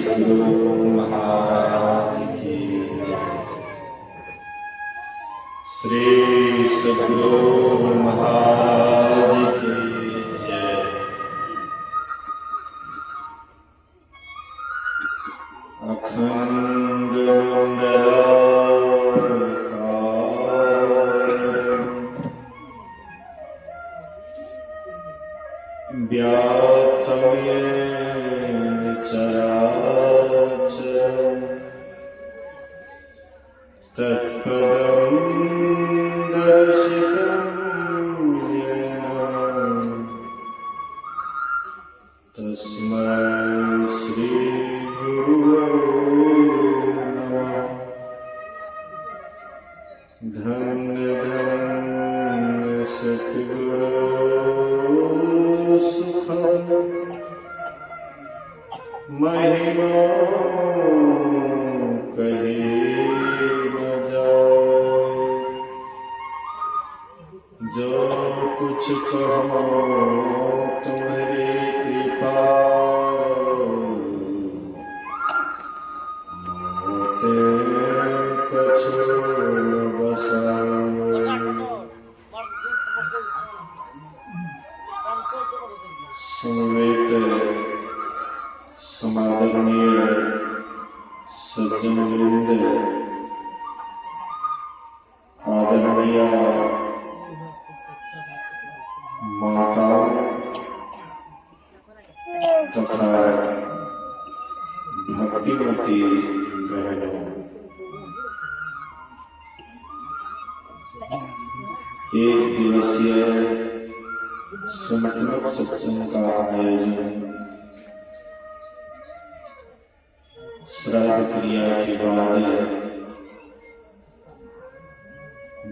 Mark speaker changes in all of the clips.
Speaker 1: सद्गुरु महाराज की जय। श्री सद्गुरु महाराज की जय। अखंड मंडलाकारं व्याप्तं येन चराचरं तत्पदं दर्शितं येन तस्मै श्री गुरुवे नमः। धन्य धन्य सद्गुरु सुखद महिमा कही न जाए। जो कुछ कहो तुम्हारी कृपा मोते कछु न बसाए। समवेत समादरणीय सज्जन वृंद, आदरणीय माता तथा भक्तिमती बहनों, एक दिवसीय संतमक सत्संग का आयोजन श्राद्ध क्रिया के बाद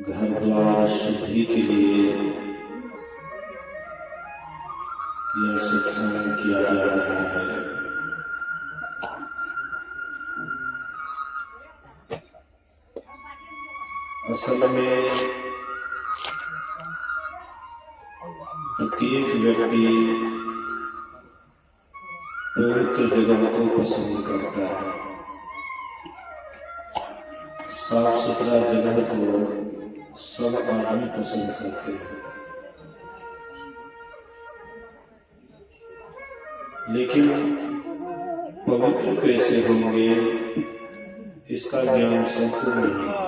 Speaker 1: घर द्वार शुद्धि के लिए यह सत्संग किया जा रहा है। असल में प्रत्येक व्यक्ति पवित्र जगह को पसंद करता है। साफ सुथरा जगह को सब आदमी पसंद करते हैं, लेकिन पवित्र कैसे होंगे इसका ज्ञान सबको नहीं है।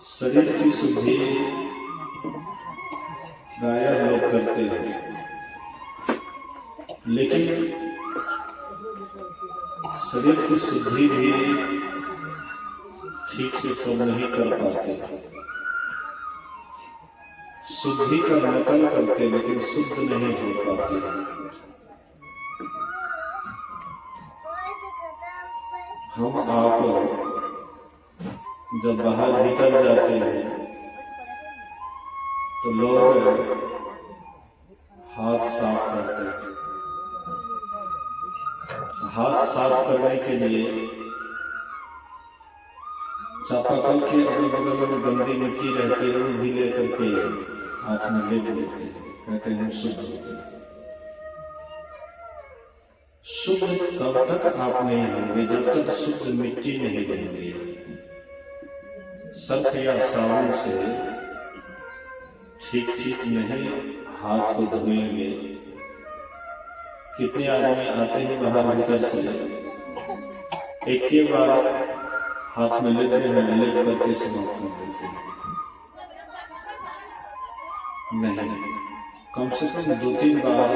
Speaker 1: शरीर की शुद्धि प्रायः लोग करते हैं, लेकिन शरीर की शुद्धि भी ठीक से सब नहीं कर पाते। शुद्धि का नकल करते लेकिन शुद्ध नहीं हो पाते। हम आप जब बाहर भीतर जाते हैं तो लोग हाथ साफ करते हैं। हाथ साफ करने के लिए चापाकल के अगल बगल में गंदी मिट्टी रहती है, वो भी लेकर के हाथ में लेप लेते हैं, कहते हैं शुद्ध होते हैं। शुद्ध तब तक आप नहीं होंगे जब तक शुद्ध मिट्टी नहीं रहेंगे। सर्फ या साबुन से ठीक ठीक नहीं हाथ को धोएंगे। कितने आदमी आते हैं बाहर भीतर से, एक के बार हाथ में लेते हैं, लेप करके समाप्त कर देते हैं। नहीं, कम से कम 2-3 बार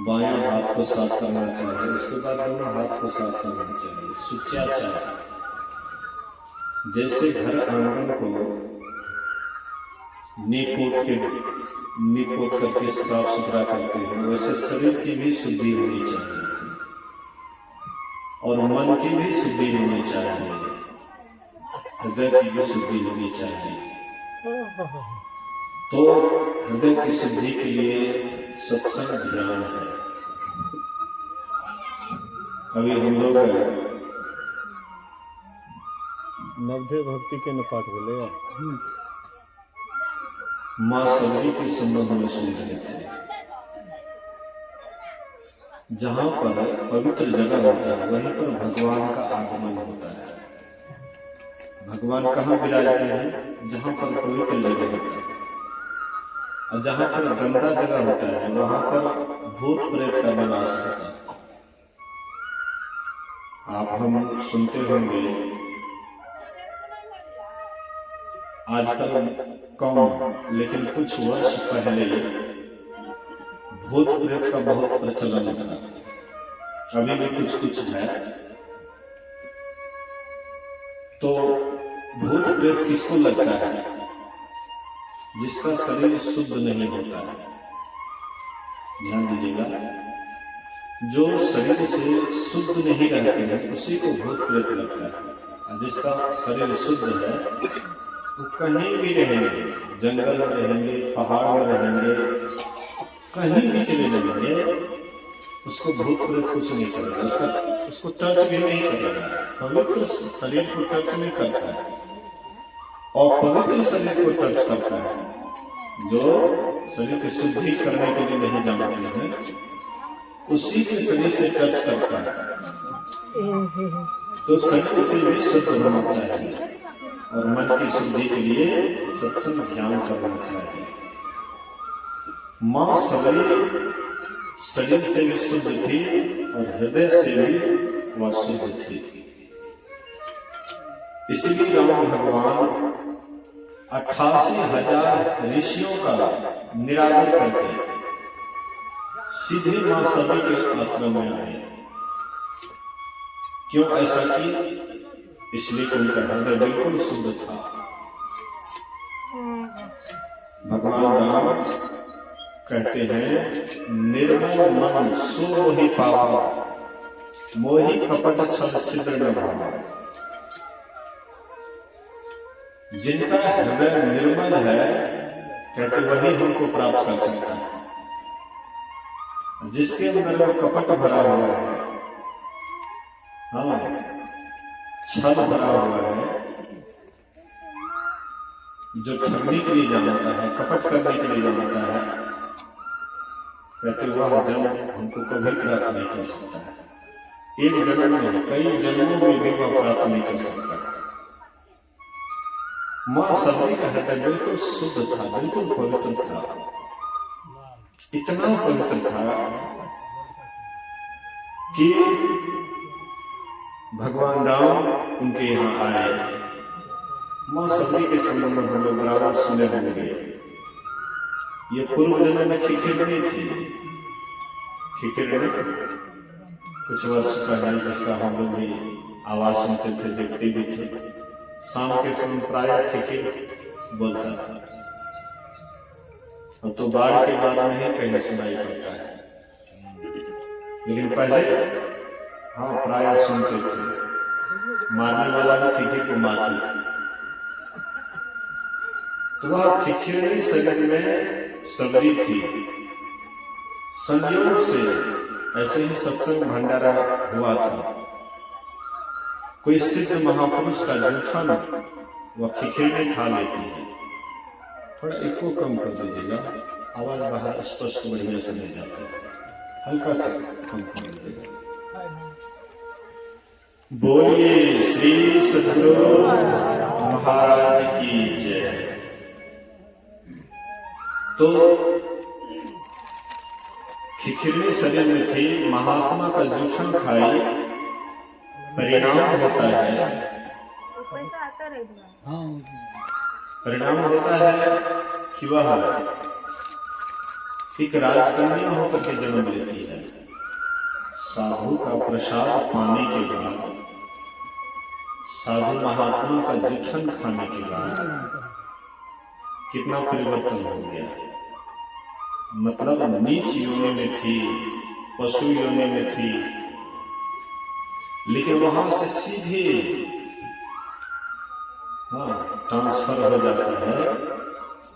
Speaker 1: बायां हाथ को साफ करना चाहिए, उसके बाद दोनों हाथ को साफ करना चाहिए। शुचियाचार जैसे घर आंगन को नीपोत करके साफ सुथरा करते हैं, वैसे शरीर की भी शुद्धि होनी चाहिए और मन की भी शुद्धि होनी चाहिए, हृदय की भी शुद्धि होनी चाहिए। तो हृदय की शुद्धि के लिए सत्संग ध्यान है। अभी हम लोग
Speaker 2: नवधे भक्ति के न पाठ बोले
Speaker 1: माँ सब्जी के संबंध में सुन रहे थे। जहां पर पवित्र जगह होता है वहीं पर भगवान का आगमन होता है। भगवान कहाँ विराजते हैं? जहां पर पवित्र जगह होता है। और जहां पर गंदा जगह होता है वहां पर भूत प्रेत का निवास होता है। आप हम सुनते होंगे आजकल कम, लेकिन कुछ वर्ष पहले भूत प्रेत का बहुत प्रचलन था। अभी भी कुछ कुछ है। तो भूत प्रेत किसको लगता है? जिसका शरीर शुद्ध नहीं होता है। ध्यान दीजिएगा, जो शरीर से शुद्ध नहीं रहते हैं उसी को भूत प्रेत लगता है। और जिसका शरीर शुद्ध है वो कहीं भी रहेंगे, जंगल में रहेंगे, पहाड़ में रहेंगे, कहीं भी चले जाएंगे, उसको भूत प्रेत कुछ नहीं करेगा, उसको टच भी नहीं करेगा। पवित्र शरीर को टच नहीं करता है, और पवित्र शरीर को टच करता है। जो शरीर की शुद्धि करने के लिए नहीं जानते हैं उसी के शरीर से टच करता है। तो शरीर से भी शुद्ध होना चाहिए और मन की शुद्धि के लिए सत्संग ध्यान करना चाहिए। मां सबरी शरीर से भी शुद्ध थी और हृदय से भी वह शुद्ध थी। इसलिए राम भगवान 88,000 ऋषियों का निरादर करके सीधे मां सती के आश्रम में आए। क्यों ऐसा किया? इसलिए कि उनका हृदय बिल्कुल शुद्ध था। भगवान राम कहते हैं, निर्मल मन सो मोहि पावा, मोहि कपट छल छिद्र न भावा। जिनका हृदय निर्मल है, कहते वही हमको प्राप्त कर सकता है। जिसके अंदर में कपट भरा हुआ है, हाँ, छल भरा हुआ है, जो ठगने के लिए जानता है, कपट करने के लिए जानता है, कहते वह जन्म हमको कभी प्राप्त नहीं कर सकता है। एक जन्म में, कई जन्मों में भी वह प्राप्त नहीं कर सकता। मां सबरी का हृदय बिल्कुल शुद्ध था, बिल्कुल पवित्र था। इतना पवित्र था कि भगवान राम उनके यहाँ आए। मां सबरी के संबंध में हम लोग बराबर सुने होंगे। ये पूर्व जन्म में खिखिरनी थी। खिखिरनी कुछ वर्ष पहले जिसका हम लोग भी आवाज सुनते थे, देखते भी थे। शाम के समय प्राय खिखिर बोलता था। अब तो बाढ़ के बाद में ही कहीं सुनाई पड़ता है, लेकिन पहले हाँ प्राय सुनते थे। मारने वाला भी खिखिर को मारती थी। तो वह खिखिरनी शरीर में सबरी थी। संयोग से ऐसे ही सत्संग भंडारा हुआ था। कोई सिद्ध महापुरुष का जूठन वह खिखिरनी खा लेती है। थोड़ा इको कम कर दीजिएगा, आवाज बाहर स्पष्ट बढ़िया से नहीं जाता है। हल्का सा कम कर दीजिएगा। बोलिए श्री सद्गुरु महाराज की जय। तो खिखिरनी शरीर में थी, महात्मा का जूठन खाई, परिणाम होता है, परिणाम होता है कि वह एक राजकन्या होकर के जन्म लेती है। साधु का प्रसाद पाने के बाद, साधु महात्मा का जूठन खाने के बाद कितना परिवर्तन हो गया। मतलब नीच योनि में थी, पशु योनि में थी, लेकिन वहां से सीधे ट्रांसफर हो जाता है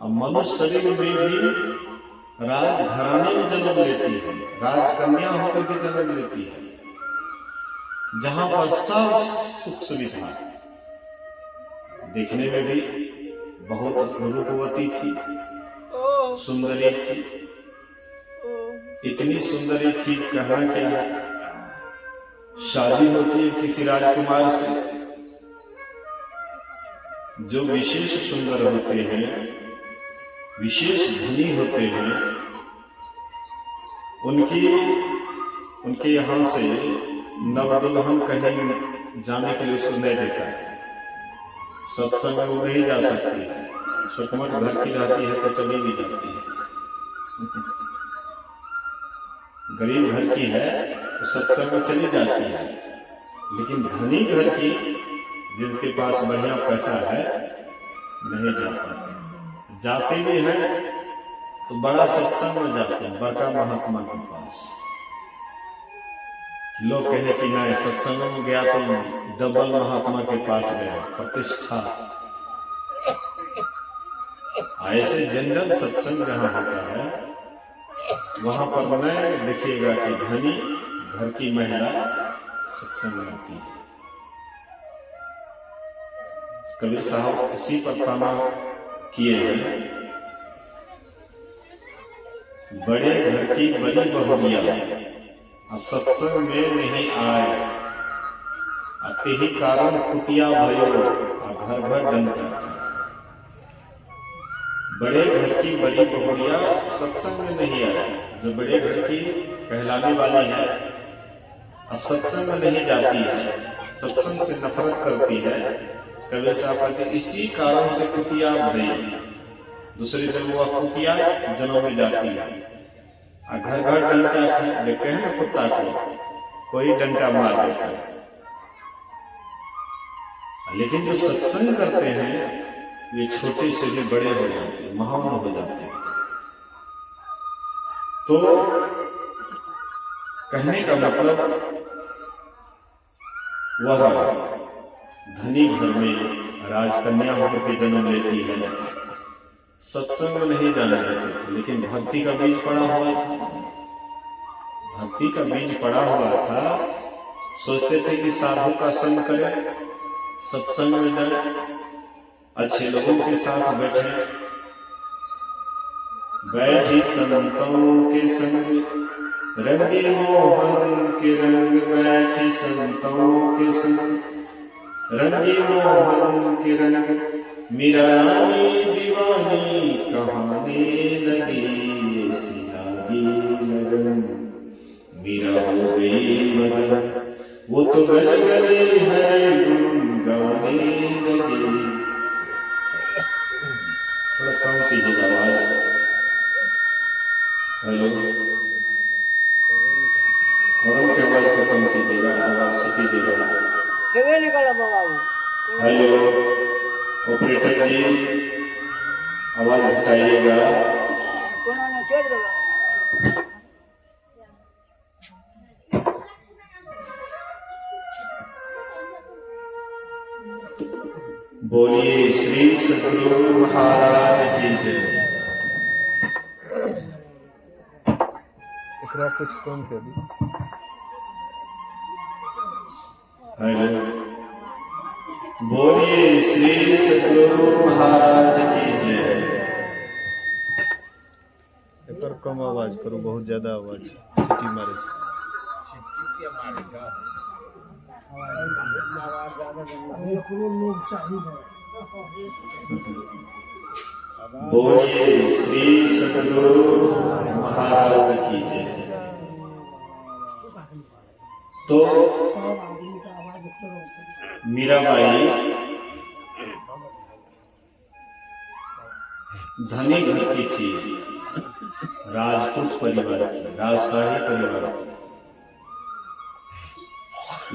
Speaker 1: और मनुष्य शरीर में भी राजघराने में जन्म लेती है, राजकन्या होकर के जन्म लेती है, जहां पर सब सुख सुविधा, देखने में भी बहुत रूपवती थी, सुंदरी थी, इतनी सुंदर एक चीज कहना क्या है, शादी होती है किसी राजकुमार से जो विशेष सुंदर होते हैं, विशेष धनी होते हैं, उनके यहां से नवदुल्हन कहीं जाने के लिए उसको नहीं देता है। सत्संग में वो नहीं जा सकती है, छोट मोट घर की रहती है तो चली भी जाती है। गरीब घर की है तो सत्संग में चली जाती है, लेकिन धनी घर की जिसके पास बढ़िया पैसा है नहीं जा पाते। जाते भी हैं तो बड़ा सत्संग में जाते हैं, बड़का महात्मा के पास। लोग कहे कि नहीं, सत्संग में गया तो डबल महात्मा के पास गया, प्रतिष्ठा। ऐसे जनरल सत्संग जहां होता है वहां पर नहीं देखिएगा कि धनी घर की महिला सत्संग में आती है। कबीर साहब इसी पर ताना किए हैं, बड़े घर की बड़ी बहुरिया सत्संग में नहीं आए, अति ही कारण कुतिया भयो घर घर डंटा। बड़े घर की बड़ी बहुरिया सत्संग में नहीं आए, जो बड़े घर की कहलाने वाली है सत्संग में नहीं जाती है, सत्संग से नफरत करती है। कबीर साहब कहते इसी कारण से कुतिया भई, दूसरे जन्म वह कुतिया जन्म में जाती है। घर घर डंटा देखते हैं ना, कुत्ता को कोई डंटा मार देता है, लेकिन जो सत्संग करते हैं वे छोटे से भी बड़े हो जाते हैं, महान हो जाते हैं। तो कहने का मतलब वह धनी घर में राजकन्या होकर के जन्म लेती है, सत्संग में नहीं जाने देते थे, लेकिन भक्ति का बीज पड़ा हुआ था। भक्ति का बीज पड़ा हुआ था, सोचते थे कि साधु का संग करें, सत्संग में जाए, अच्छे लोगों के साथ बैठी संतों के संग रंगे मोहन के रंग, बैठी संतों के संग रंगे मोहन के रंग। मीरा रानी दीवानी कहाने लगी, ऐसी लागी लगन, मीरा हो गई मगन, वो तो गल गले हरे गुन गाने लगे। थोड़ा कम कीजिए आवाज। हेलो, हॉर्न की आवाज को कम कीजिएगा, आवाज सीधी दे रहा है। हेलो ऑपरेटर जी, आवाज हटाइएगा। बोलिए श्री सद्गुरु महाराज की जय।
Speaker 2: कुछ कम कर दी।
Speaker 1: हेलो, बोलिए श्री सद्गुरु महाराज की जय।
Speaker 2: एक और कम आवाज करो, बहुत ज्यादा आवाज सीटी मारे।
Speaker 1: बोलिए श्री सद्गुरु महाराज की जय। तो मीराबाई धनी घर की थी, राजपूत परिवार की, राजशाही परिवार की।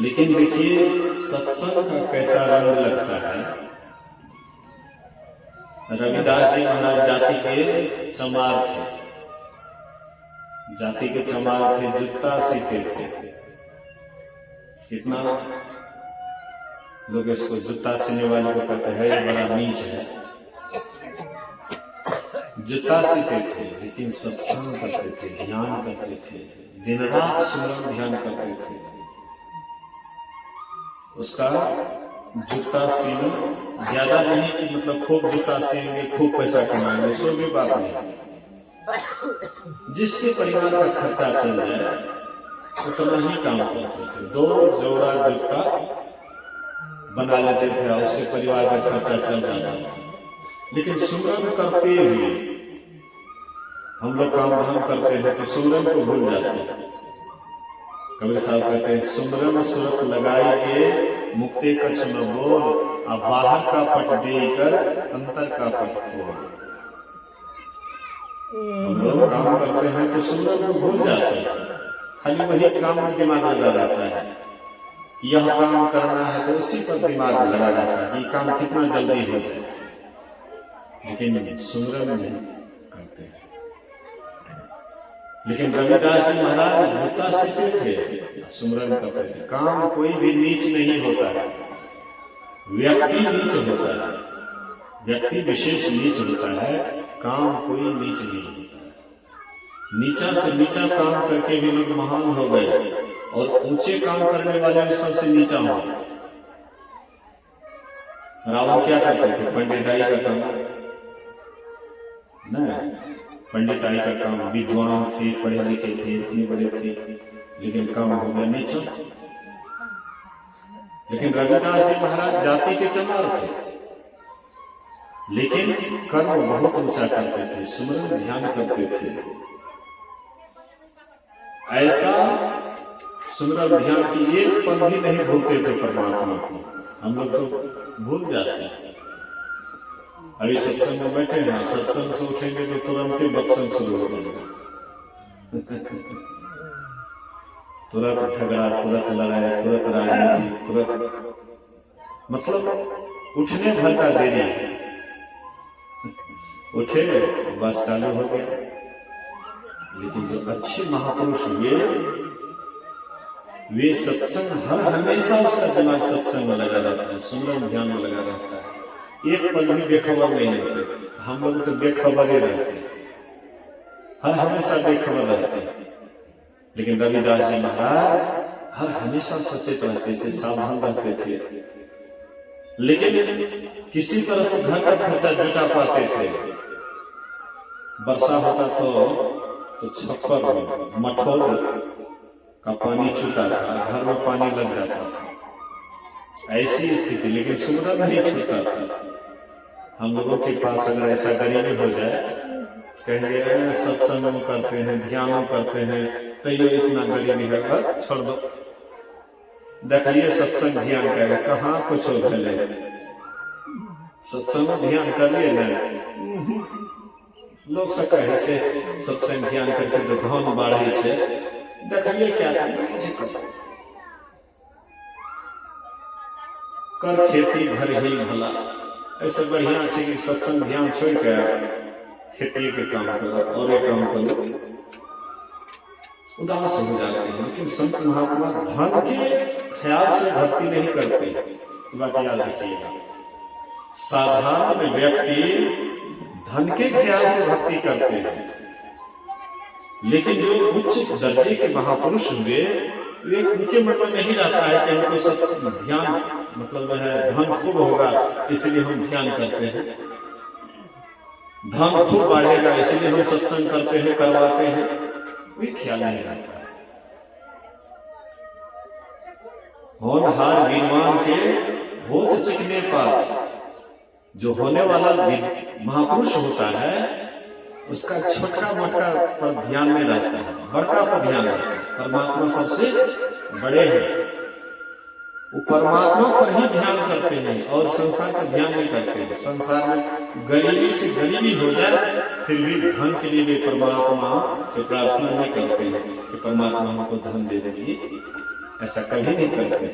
Speaker 1: लेकिन देखिए सत्संग का कैसा रंग लगता है। रविदास जी महाराज जाति के चमार थे, जाति के चमार थे, जूता सीते थे। कितना लोग इसको जूता सीने वाले को कहते हैं बड़ा नीच है। जूता सीते थे लेकिन सत्संग करते थे, ध्यान करते थे, दिन रात सुमरन ध्यान करते थे। उसका जूता सीना ज्यादा नहीं कि मतलब खूब जूता सीएंगे खूब पैसा कमाएंगे, सो भी बात नहीं। जिससे परिवार का खर्चा चल जाए उतना ही काम करते थे। 2 जोड़ा जूता बना लेते थे और उससे परिवार का खर्चा चल जाता था। लेकिन सुमरन करते हुए हम लोग काम धाम करते हैं तो सुमरन को भूल जाते हैं। कबीर साहब कहते हैं सुमरन सुरत लगाई के मुक्ति कछ न बोल, अब बाहर का पट देकर अंतर का पट खोल। हम लोग काम करते हैं तो सुमरन को भूल जाते हैं, खाली वही काम में दिमाग लगा रहता है। यह काम करना है तो उसी पर दिमाग लगा रहता है कि काम कितना जल्दी हो जाए, लेकिन सुमरन नहीं करते हैं। लेकिन रविदास जी महाराज भूता सीते थे, सुमरन करते थे। काम कोई भी नीच नहीं होता है, व्यक्ति नीच होता है, व्यक्ति विशेष नीच होता है, काम कोई नीच नहीं होता है। नीचा से नीचा काम करके भी लोग महान हो गए और ऊंचे काम करने वाले भी सबसे नीचा हो गए। रावण क्या करते थे? पंडिताई का काम नहीं, पंडिताई का काम, विद्वान थे, पढ़े लिखे थे, इतने बड़े थे, लेकिन काम हो गया नीचा। लेकिन रविदास जी महाराज जाति के चमार थे, लेकिन कर्म बहुत ऊंचा करते थे, सुमरन ध्यान करते थे। ऐसा सुमरन ध्यान की एक पल भी नहीं भूलते थे परमात्मा को। हम लोग तो भूल जाते हैं। अभी सत्संग में बैठे हैं, सत्संग से उठेंगे तो तुरंत ही बत्संग शुरू हो जाएगा। तुरंत झगड़ा, तुरंत लड़ाई, तुरंत राजनीति, तुरंत, मतलब उठने भर का देरी है। उठे बस चालू हो गया। लेकिन जो अच्छे महापुरुष हुए वे सत्संग हर हमेशा उसका दिमाग सत्संग में लगा रहता है, सुमरन ध्यान में लगा रहता है, एक पल भी बेखबर नहीं होते। हम लोग तो बेखबर ही रहते हैं, हर हमेशा बेखबर रहते हैं। लेकिन रविदास जी महाराज हर हमेशा सचेत रहते थे, सावधान रहते थे। लेकिन किसी तरह से घर का खर्चा जुटा पाते थे। वर्षा होता तो छप्पर में मठोल का पानी छूता था, घर में पानी लग जाता था, ऐसी स्थिति। लेकिन सुमरन नहीं छूता था। हम लोगों के पास अगर ऐसा गरीबी हो जाए, कहेंगे सत्संग करते हैं, ध्यान करते हैं, तो ये इतना गरीबी है, बस छोड़ दो। देखिए सत्संग ध्यान करेगा, कहाँ कुछ हो गए। सत्संग में ध्यान कर लिए ना, लोग सब कहे छे सत्संग ध्यान करे से तो धन बढ़े छे। देखिए क्या कर खेती भर ही भला। ऐसे बढ़िया छे कि सत्संग ध्यान छोड़ के खेती के काम करो और ये काम करो, उदास हो जाते हैं। लेकिन संत महात्मा धन के ख्याल से भक्ति नहीं करते, बात याद रखिएगा। साधारण व्यक्ति धन के ख्याल से भक्ति करते हैं, लेकिन जो उच्च दर्जे के महापुरुष हुए वे उनके मन में नहीं रहता है कि हमको सत्संग ध्यान मतलब है धन खूब होगा इसलिए हम ध्यान करते हैं, धन खूब बढ़ेगा इसलिए हम सत्संग करते हैं, करवाते हैं, कोई ख्याल नहीं रहता है। होनहार विद्वान के होत चिकने पर जो होने वाला महापुरुष होता है उसका छोटा मोटा पर ध्यान में रहता है, बड़का पर ध्यान रहता है। परमात्मा सबसे बड़े हैं, वो परमात्मा पर ही ध्यान करते हैं और संसार का ध्यान नहीं करते हैं। संसार में गरीबी से गरीबी हो जाए फिर भी धन के लिए भी परमात्मा से प्रार्थना नहीं करते हैं कि परमात्मा हमको धन दे दीजिए, ऐसा कभी नहीं करते।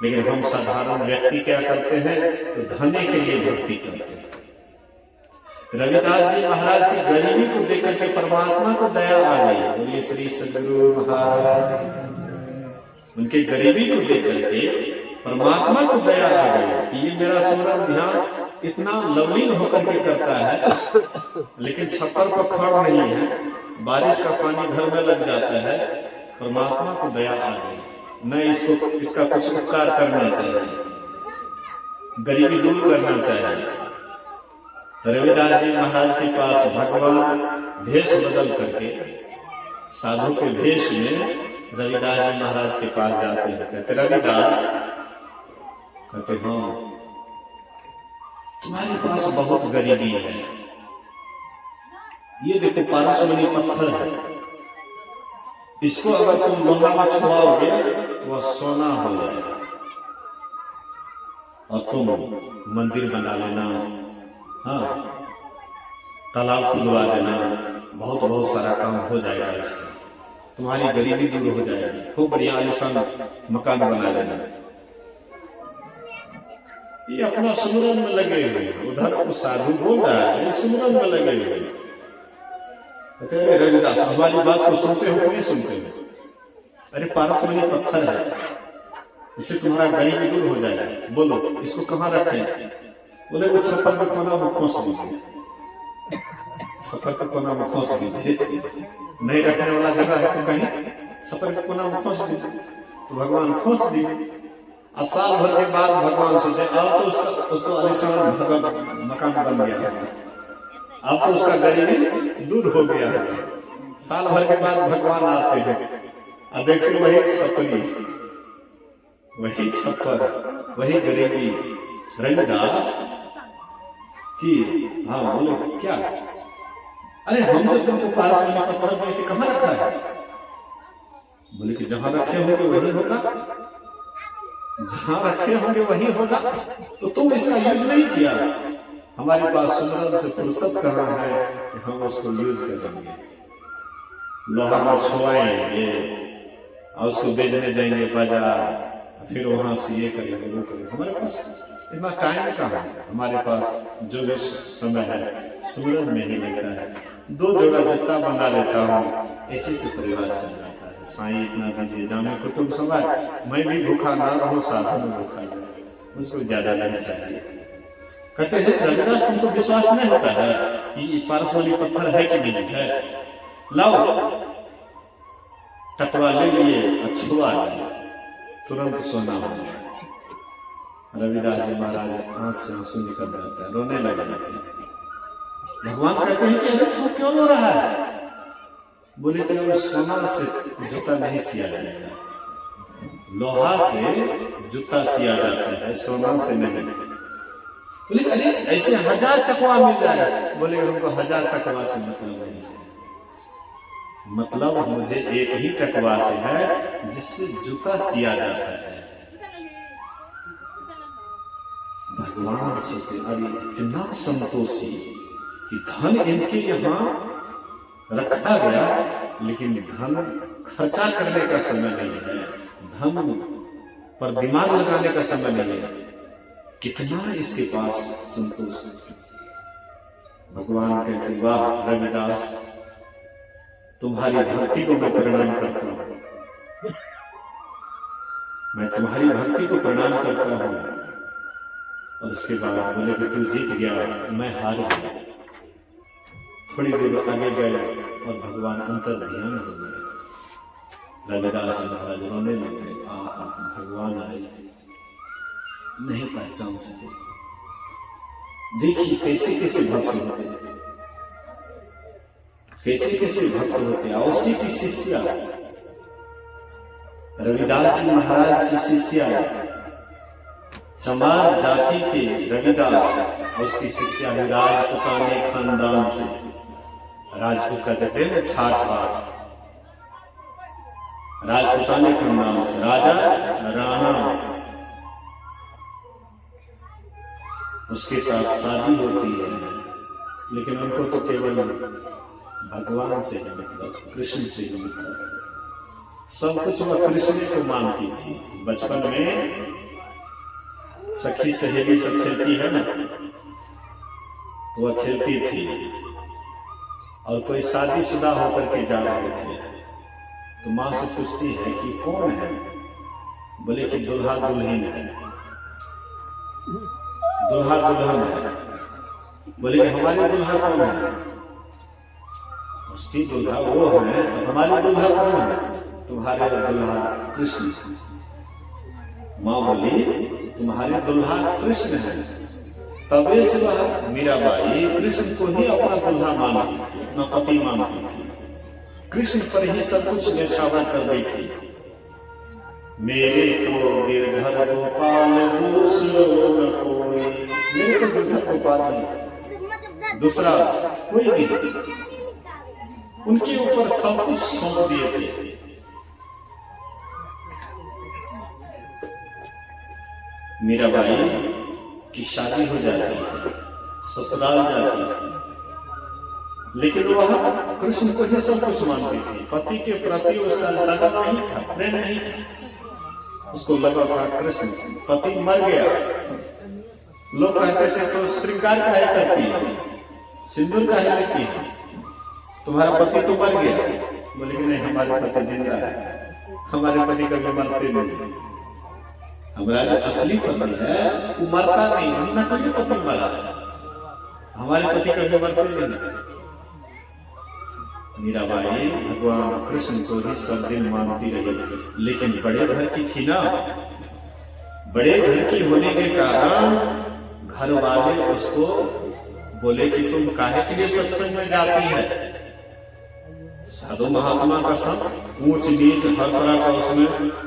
Speaker 1: लेकिन हम साधारण व्यक्ति क्या करते हैं तो धने के लिए भक्ति करते हैं। रविदास जी महाराज की गरीबी को देख करके परमात्मा को दया आ गई। बोलिए श्री सद्गुरु महाराज, उनके गरीबी को देख करके परमात्मा को दया आ गई कि ये मेरा सुमरन ध्यान इतना लवलीन होकर के करता है, लेकिन छप्पर पर खड़ नहीं है, बारिश का पानी घर में लग जाता है। परमात्मा को दया आ गई, न इसका कुछ उपकार करना चाहिए, गरीबी दूर करना चाहिए। रविदास जी महाराज के पास भगवान भेष बदल करके साधु के भेष में रविदास जी महाराज के पास जाते हैं। कहते रविदास, कहते हाँ, तुम्हारे पास बहुत गरीबी है, ये देखो पारसमणि पत्थर है, इसको अगर तुम लोहा में छुआओगे वह सोना हो जाएगा और तुम मंदिर बना लेना, हाँ, तालाब खुलवा देना, बहुत बहुत सारा काम हो जाएगा, इससे तुम्हारी गरीबी दूर हो जाएगी, खूब बढ़िया आलीशान मकान बना लेना। ये अपना सुमरन में लगे हुए, उधर साधु बोल रहा है, सुमरन में लगे हुए। कहते रविदास, हमारी बात को सुनते हो कि नहीं सुनते हो? अरे पारसमणि पत्थर है, इससे तुम्हारा गरीबी दूर हो जाएगा, बोलो इसको कहाँ रखें? बोले वो छप्पर के कोना में खोस दीजिए, छप्पर के कोना में खोस दीजिए, नहीं रखने वाला जगह है तो कहीं छप्पर के कोना में खोस दीजिए। तो भगवान खोस दीजिए और साल भर के बाद भगवान सोचे अब तो उसको आलीशान मकान बन गया होगा, अब तो उसका गरीबी दूर हो गया होगा। साल भर के बाद भगवान आते हैं और देखते वही छपरी, वही छप्पर, वही गरीबी। रविदास की हाँ बोले क्या? अरे हम तो तुमको पारसमणि पत्थर दिए थे, कहाँ रखा है? बोले कि जहां रखे होंगे वही होगा, जहां रखे होंगे वही होगा। तो तुम इसका यूज नहीं किया। हमारे पास सुमरन से फुर्सत कहाँ है कि हम उसको यूज करेंगे, लोहा में छुआएंगे और उसको बेचने जाएंगे बाजार, फिर वहां से ये करेंगे वो करेंगे। हमारे पास इतना टाइम कहाँ है? हमारे पास जो भी समय है सुमरन में ही लगता है। 2 जोड़ा जूता बना लेता हूँ, इसी से परिवार चल जाता है। साईं इतना दीजिए, जामे कुटुंब समाज, मैं भी भूखा ना रहूं, साधु में भूखा जाए, मुझको ज्यादा नहीं चाहिए। कहते हैं रविदास, तुमको विश्वास नहीं होता है कि पारसमणि पत्थर है कि नहीं है? लाओ, टकवा ले लिए और छुआ लिया, तुरंत सोना हो गया। रविदास जी महाराज आंख से आंसू निकल जाता है, रोने लग जाते हैं। भगवान कहते हैं कि अरे तू क्यों रो रहा है? बोले कि अब सोना से जूता नहीं सिया जाएगा, लोहा से जूता सिया जाता है, सोना से नहीं। बोले अरे ऐसे 1000 टकवा मिल जाएगा। बोले हमको 1000 टकवा से मतलब नहीं है, मतलब मुझे एक ही टकवा से है जिससे जूता सिया जाता है। भगवान सोचते अरे इतना संतोषी कि धन इनके यहाँ रखा गया, लेकिन धन खर्चा करने का समय नहीं है, धन पर दिमाग लगाने का समय नहीं है। कितना इसके पास संतोष है। भगवान कहते वाह रविदास, तुम्हारी भक्ति को मैं प्रणाम करता हूं, मैं तुम्हारी भक्ति को प्रणाम करता हूं। और उसके बाद बोले कि तू जीत गया, मैं हार गया। थोड़ी देर आगे गए और भगवान अंतर ध्यान हो गए। रविदास महाराज रोने लगे, आहा भगवान आए थे, नहीं पहचान सके। देखिए कैसे कैसे भक्त होते, कैसे कैसे भक्त होते। औसी की शिष्या, रविदास जी महाराज की शिष्या, चमार जाति के रविदास और उसकी शिष्या है राजपुताने खानदान से। राजपूत कहते थे ठाठ बाट, राजपुताने खानदान से, राजा राणा, उसके साथ शादी होती है। लेकिन उनको तो केवल भगवान से ही मतलब, कृष्ण से ही मतलब, सब कुछ वह कृष्ण को मानती थी। बचपन में सखी सहेली सब खेलती है ना, तो वह खेलती थी। और कोई शादीशुदा होकर के जा रहे थे तो माँ से पूछती है कि कौन है? बोले कि दुल्हा दुल्हन है, दुल्हा दुल्हन है। बोले कि हमारी दुल्हा कौन है? उसकी दुल्हा वो है, तो हमारी दुल्हा कौन है? तुम्हारे दुल्हा कृष्ण। माँ बोली तुम्हारे दुल्हा कृष्ण है। तबे से वह मीराबाई कृष्ण को ही अपना दुल्हा मानती थी, अपना पति मानती थी। कृष्ण पर ही सब कुछ न्यौछावर कर दी थी। मेरे तो गिरधर गोपाल दूसरो न कोई, मेरे तो गिरधर गोपाल नहीं, दूसरा कोई नहीं। उनके ऊपर सब कुछ सौंप दिए थे। मीराबाई की शादी हो जाती है, ससुराल जाती है, लेकिन वह कृष्ण को ही सब कुछ मानती थी। पति के प्रति उसका लगाव नहीं था, प्रेम नहीं था, उसको लगा था कृष्ण से। पति मर गया, लोग कहते थे तो श्रृंगार काहे करती है, सिंदूर काहे लेती है, तुम्हारा पति तो मर गया। बोले कि नहीं, हमारे पति जिंदा है, हमारे पति कभी मरते नहीं। हमारा जो असली पति है वो मरता नहीं, हम न कभी पति मरा, हमारे पति कभी मरते नहीं। मीराबाई भगवान कृष्ण को ही सब दिन मानती रही, लेकिन बड़े घर की थी ना, बड़े घर की होने के कारण घर वाले उसको बोले कि तुम काहे के लिए सत्संग में जाती है। साधु महात्मा का संग ऊंच नीच हर तरह का उसमें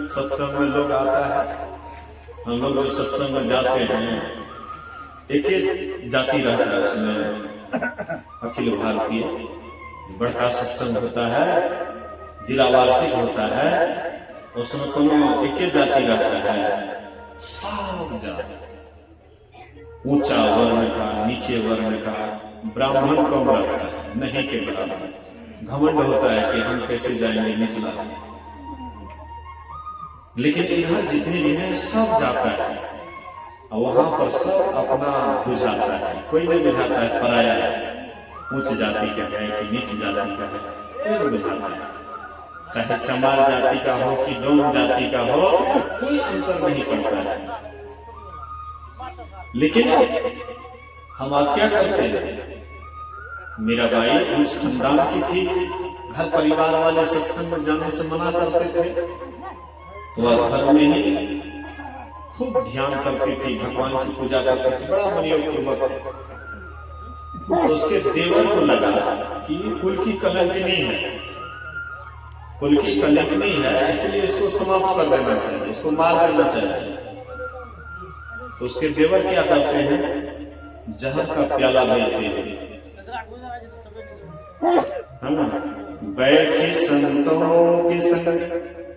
Speaker 1: सत्संग में लोग आता है। हम लोग जो सत्संग में जाते हैं, एक एक जाति रहता है उसमें। अखिल भारतीय बड़ा सत्संग होता है, जिला वार्षिक होता है, उसमें कोनो एक एक जाति रहता है। सब जाति, ऊंचा वर्ण का, नीचे वर्ण का, ब्राह्मण कम रहता है, नहीं के बराबर। घमंड होता है कि हम कैसे जाएंगे निचला। लेकिन इधर जितने भी हैं सब जाता है, और वहां पर सब अपना बुझाता है, कोई नहीं बुझाता है पराया ऊंच जाति का है कि नीच जाति का है, कोई नहीं बुझाता है। चाहे चमार जाति का हो कि डोम जाति का हो, कोई अंतर नहीं पड़ता है। लेकिन हम आप क्या करते हैं? मीराबाई उच्च खानदान की थी, घर परिवार वाले सत्संग में जाने से मना करते थे, तो वह घर में ही खूब ध्यान करती थी, भगवान की पूजा करती थी, बड़ा मनयोग पूर्वक। तो उसके देवर को लगा कि कुल की कलंकिनी है, कुल की कलंकिनी है, इसलिए इसको समाप्त कर देना चाहिए, इसको मार देना चाहिए। तो उसके देवर क्या करते हैं? जहर का प्याला भेजते हैं। बैठी संतों के संग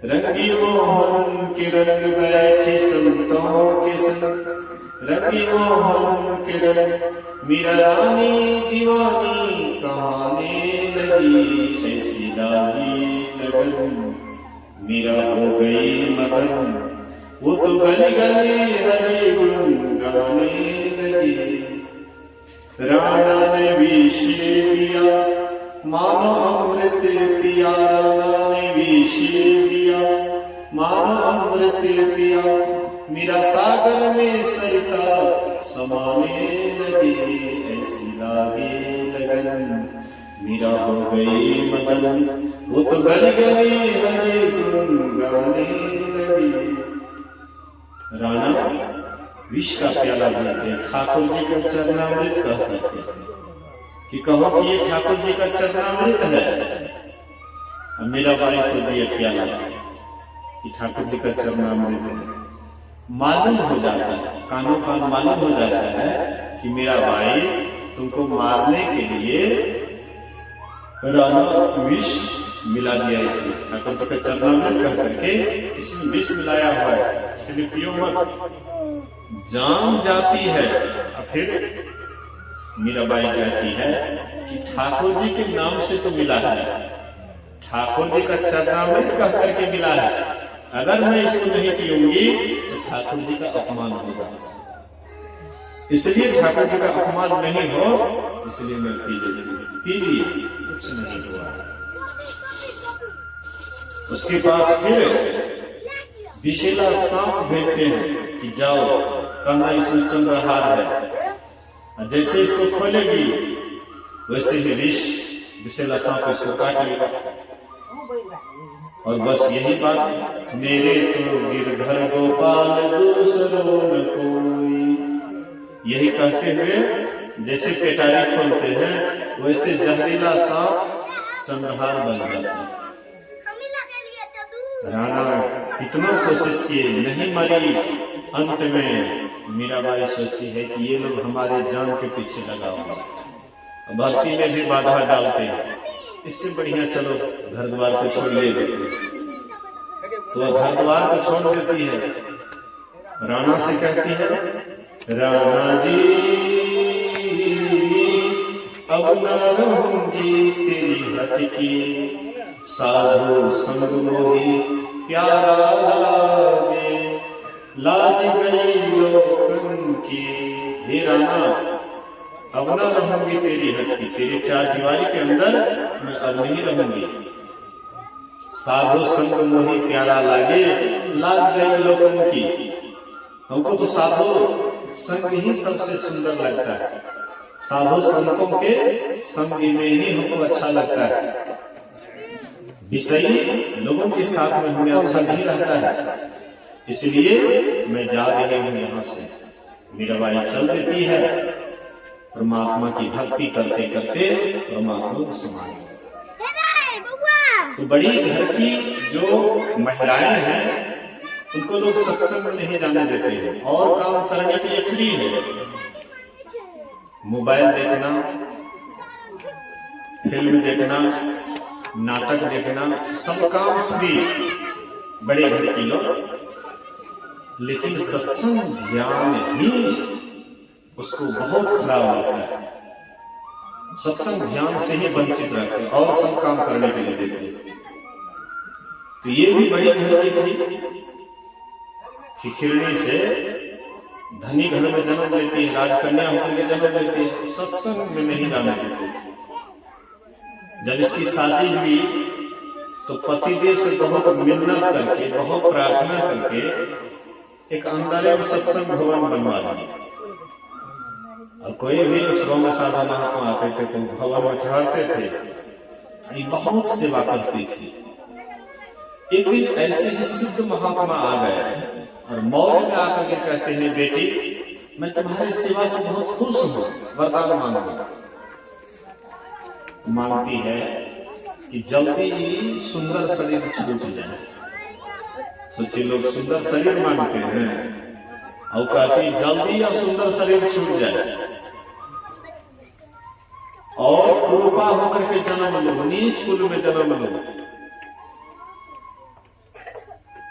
Speaker 1: रंगी मोहन के रंग, बैठी संतों के संग रंगी मोहन के रंग, मीरा रानी दीवानी कहाने लगी, ऐसी लागी लगन मीरा हो गई मगन, वो तो गली गली हरि गुण गाने लगी। राणा ने विष दिया मानो अमृत पिया, राणा ने विष दिया मानो अमृत पिया, मीरा सागर में सरिता समाने लगी, ऐसी लागे लगन मीरा हो गई मगन, वो तो गली गली हरि गुण गाने लगी। राणा विष का प्याला देते, ठाकुर जी का चरणामृत कह करके कि कहो कि ये ठाकुर जी का चरणामृत है। मीराबाई को दिए प्याला कि ठाकुर जी का चरणामृत है। मालूम हो जाता है, कानों कान मालूम हो जाता है कि मीराबाई तुमको मारने के लिए राणा विष मिला दिया, इसमें ठाकुर जी का चरणामृत कह करके इसमें विष मिलाया हुआ है, इसलिए पियो मत। जान जाती है। फिर मीराबाई कहती है कि ठाकुर जी के नाम से तो मिला है, ठाकुर जी का चरणामृत कह करके मिला है, अगर मैं इसको नहीं पीऊंगी तो ठाकुर जी का अपमान होगा, इसलिए ठाकुर जी का अपमान नहीं हो, इसलिए मैं पी लेती हूँ। पी लिए, कुछ नहीं हुआ। उसके पास फिर विषैला सांप भेजते हैं कि जाओ, कहना इसमें चंद्रहार है, जैसे इसको खोलेगी वैसे ही विषैला सांप इसको काट लेगा। और बस यही बात, मेरे तो गिरधर गोपाल दूसरो न कोई, यही कहते हुए जैसे केटारी खोलते हैं वैसे जहरीला सांप चंद्रहार बन जाता है। राणा कितनों कोशिश किए, नहीं मरी। अंत में मीराबाई सोचती है कि ये लोग हमारे जान के पीछे लगा हुआ है, भक्ति में भी बाधा डालते हैं, इससे बढ़िया चलो घर द्वार को छोड़ ले देते। तो घर द्वार को छोड़ देती है, राणा से कहती है, राणा जी अब न रहूंगी तेरी हटकी, साधु संग मोही प्यारा लागे, लाज गई लोकन की। हे राणा, अब न रहूंगी तेरी हटकी, तेरी चार दीवारी के अंदर मैं अब नहीं रहूंगी। साधु संग मोही प्यारा लागे, लाज गई लोकन की। हमको तो साधु संग ही सबसे सुंदर लगता है, साधु संतों के संग में ही हमको अच्छा लगता है। विषयी लोगों के साथ में हमें अच्छा नहीं रहता है, इसलिए मैं जा रही हूं यहाँ से। मीराबाई चल देती है, परमात्मा की भक्ति करते करते परमात्मा को समान। तो बड़ी घर की जो महिलाएं हैं उनको लोग सत्संग में नहीं जाने देते हैं, और काम करने के लिए फ्री है। मोबाइल देखना, फिल्म देखना, नाटक देखना, सब काम फ्री बड़े घर के लोग। लेकिन सत्संग ध्यान ही उसको बहुत खराब लगता है। सत्संग ध्यान से ही वंचित रहते और सब काम करने के लिए देते। तो ये भी बड़ी घर की थी, खिखिरनी से धनी घर में जन्म लेती है, राजकन्या होकर के जन्म लेती है, सत्संग में नहीं जाने देते थे। जब इसकी शादी हुई तो पतिदेव से बहुत मिन्नत करके, बहुत प्रार्थना करके एक अंदर में सत्संग भवन बनवा दिया। और कोई भी उस गांव में साधा महात्मा आते थे तो भवन में ठहरते थे, ये बहुत सेवा करती थी। एक दिन ऐसे ही सिद्ध महात्मा आ गए और मौर्य में आकर के कहते हैं, बेटी मैं तुम्हारी सेवा से बहुत खुश हूँ, वरदान मांगो। मांगती है कि जल्दी ही सुंदर शरीर छूट जाए। सोचिए, लोग सुंदर शरीर मांगते हैं और कहती है जल्दी या सुंदर शरीर छूट जाए और कुरूपा होकर के जन्म लो, नीच कुल में जन्म लो।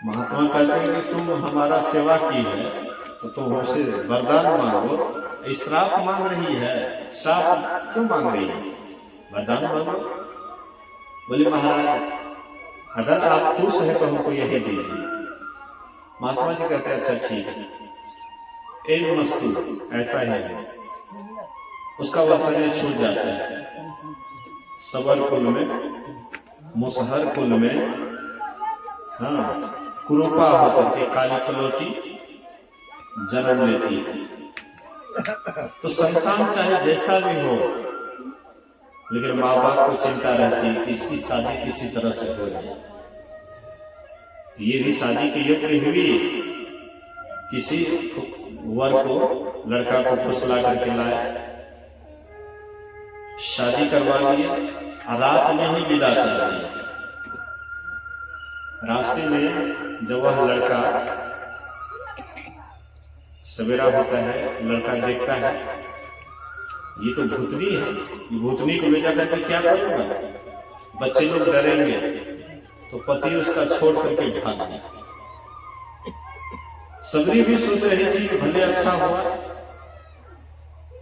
Speaker 1: महात्मा कहते हैं कि तुम हमारा सेवा की है तो तुम हमसे वरदान मांगो। श्राप मांग रही है, श्राप क्यों मांग रही है, वरदान मांगो। बोले महाराज अगर आप खुश हैं तो हमको यही दीजिए। महात्मा जी कहते हैं अच्छा ठीक है, एक मस्तू ऐसा ही है। उसका वह शरीर छूट जाता है। सबर कुल में, मुसहर कुल में, हाँ कुरूपा होकर के काली कलोटी जन्म लेती है। तो संतान चाहे जैसा भी हो, लेकिन माँ बाप को चिंता रहती है कि इसकी शादी किसी तरह से हो जाए। ये भी शादी के योग्य हुई, किसी वर को, लड़का को फुसला करके लाया, शादी करवा दिया, रात में ही विदा कर दिया। रास्ते में जब वह लड़का, सवेरा होता है, लड़का देखता है ये तो भूतनी है, भूतनी को ले जाकर के क्या करूंगा, बच्चे लोग डरेंगे। तो पति उसका छोड़ करके भाग गया। सबरी भी सोच रही थी कि भले अच्छा हुआ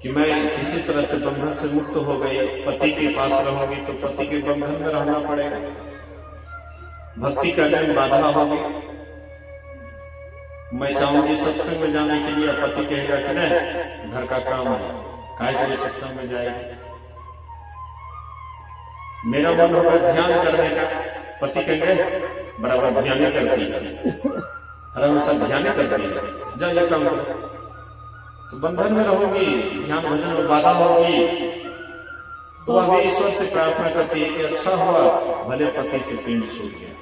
Speaker 1: कि मैं किसी तरह से बंधन से मुक्त हो गई, पति के पास रहूंगी तो पति के बंधन में रहना पड़ेगा, भक्ति करने में बाधा होगी। मैं चाहूंगी सत्संग में जाने के लिए, पति कहेगा कि नहीं घर का काम है, काहे के लिए सत्संग में जाएगी। मेरा मन होगा ध्यान करने का, पति कहेंगे बराबर ध्यान करती है, हर सब ध्यान करती है, जा ये काम करो। तो बंधन में रहोगी, ध्यान भजन में बाधा होगी। तो वह भी ईश्वर से प्रार्थना करती है कि अच्छा हुआ भले पति से पिंड छूट गया।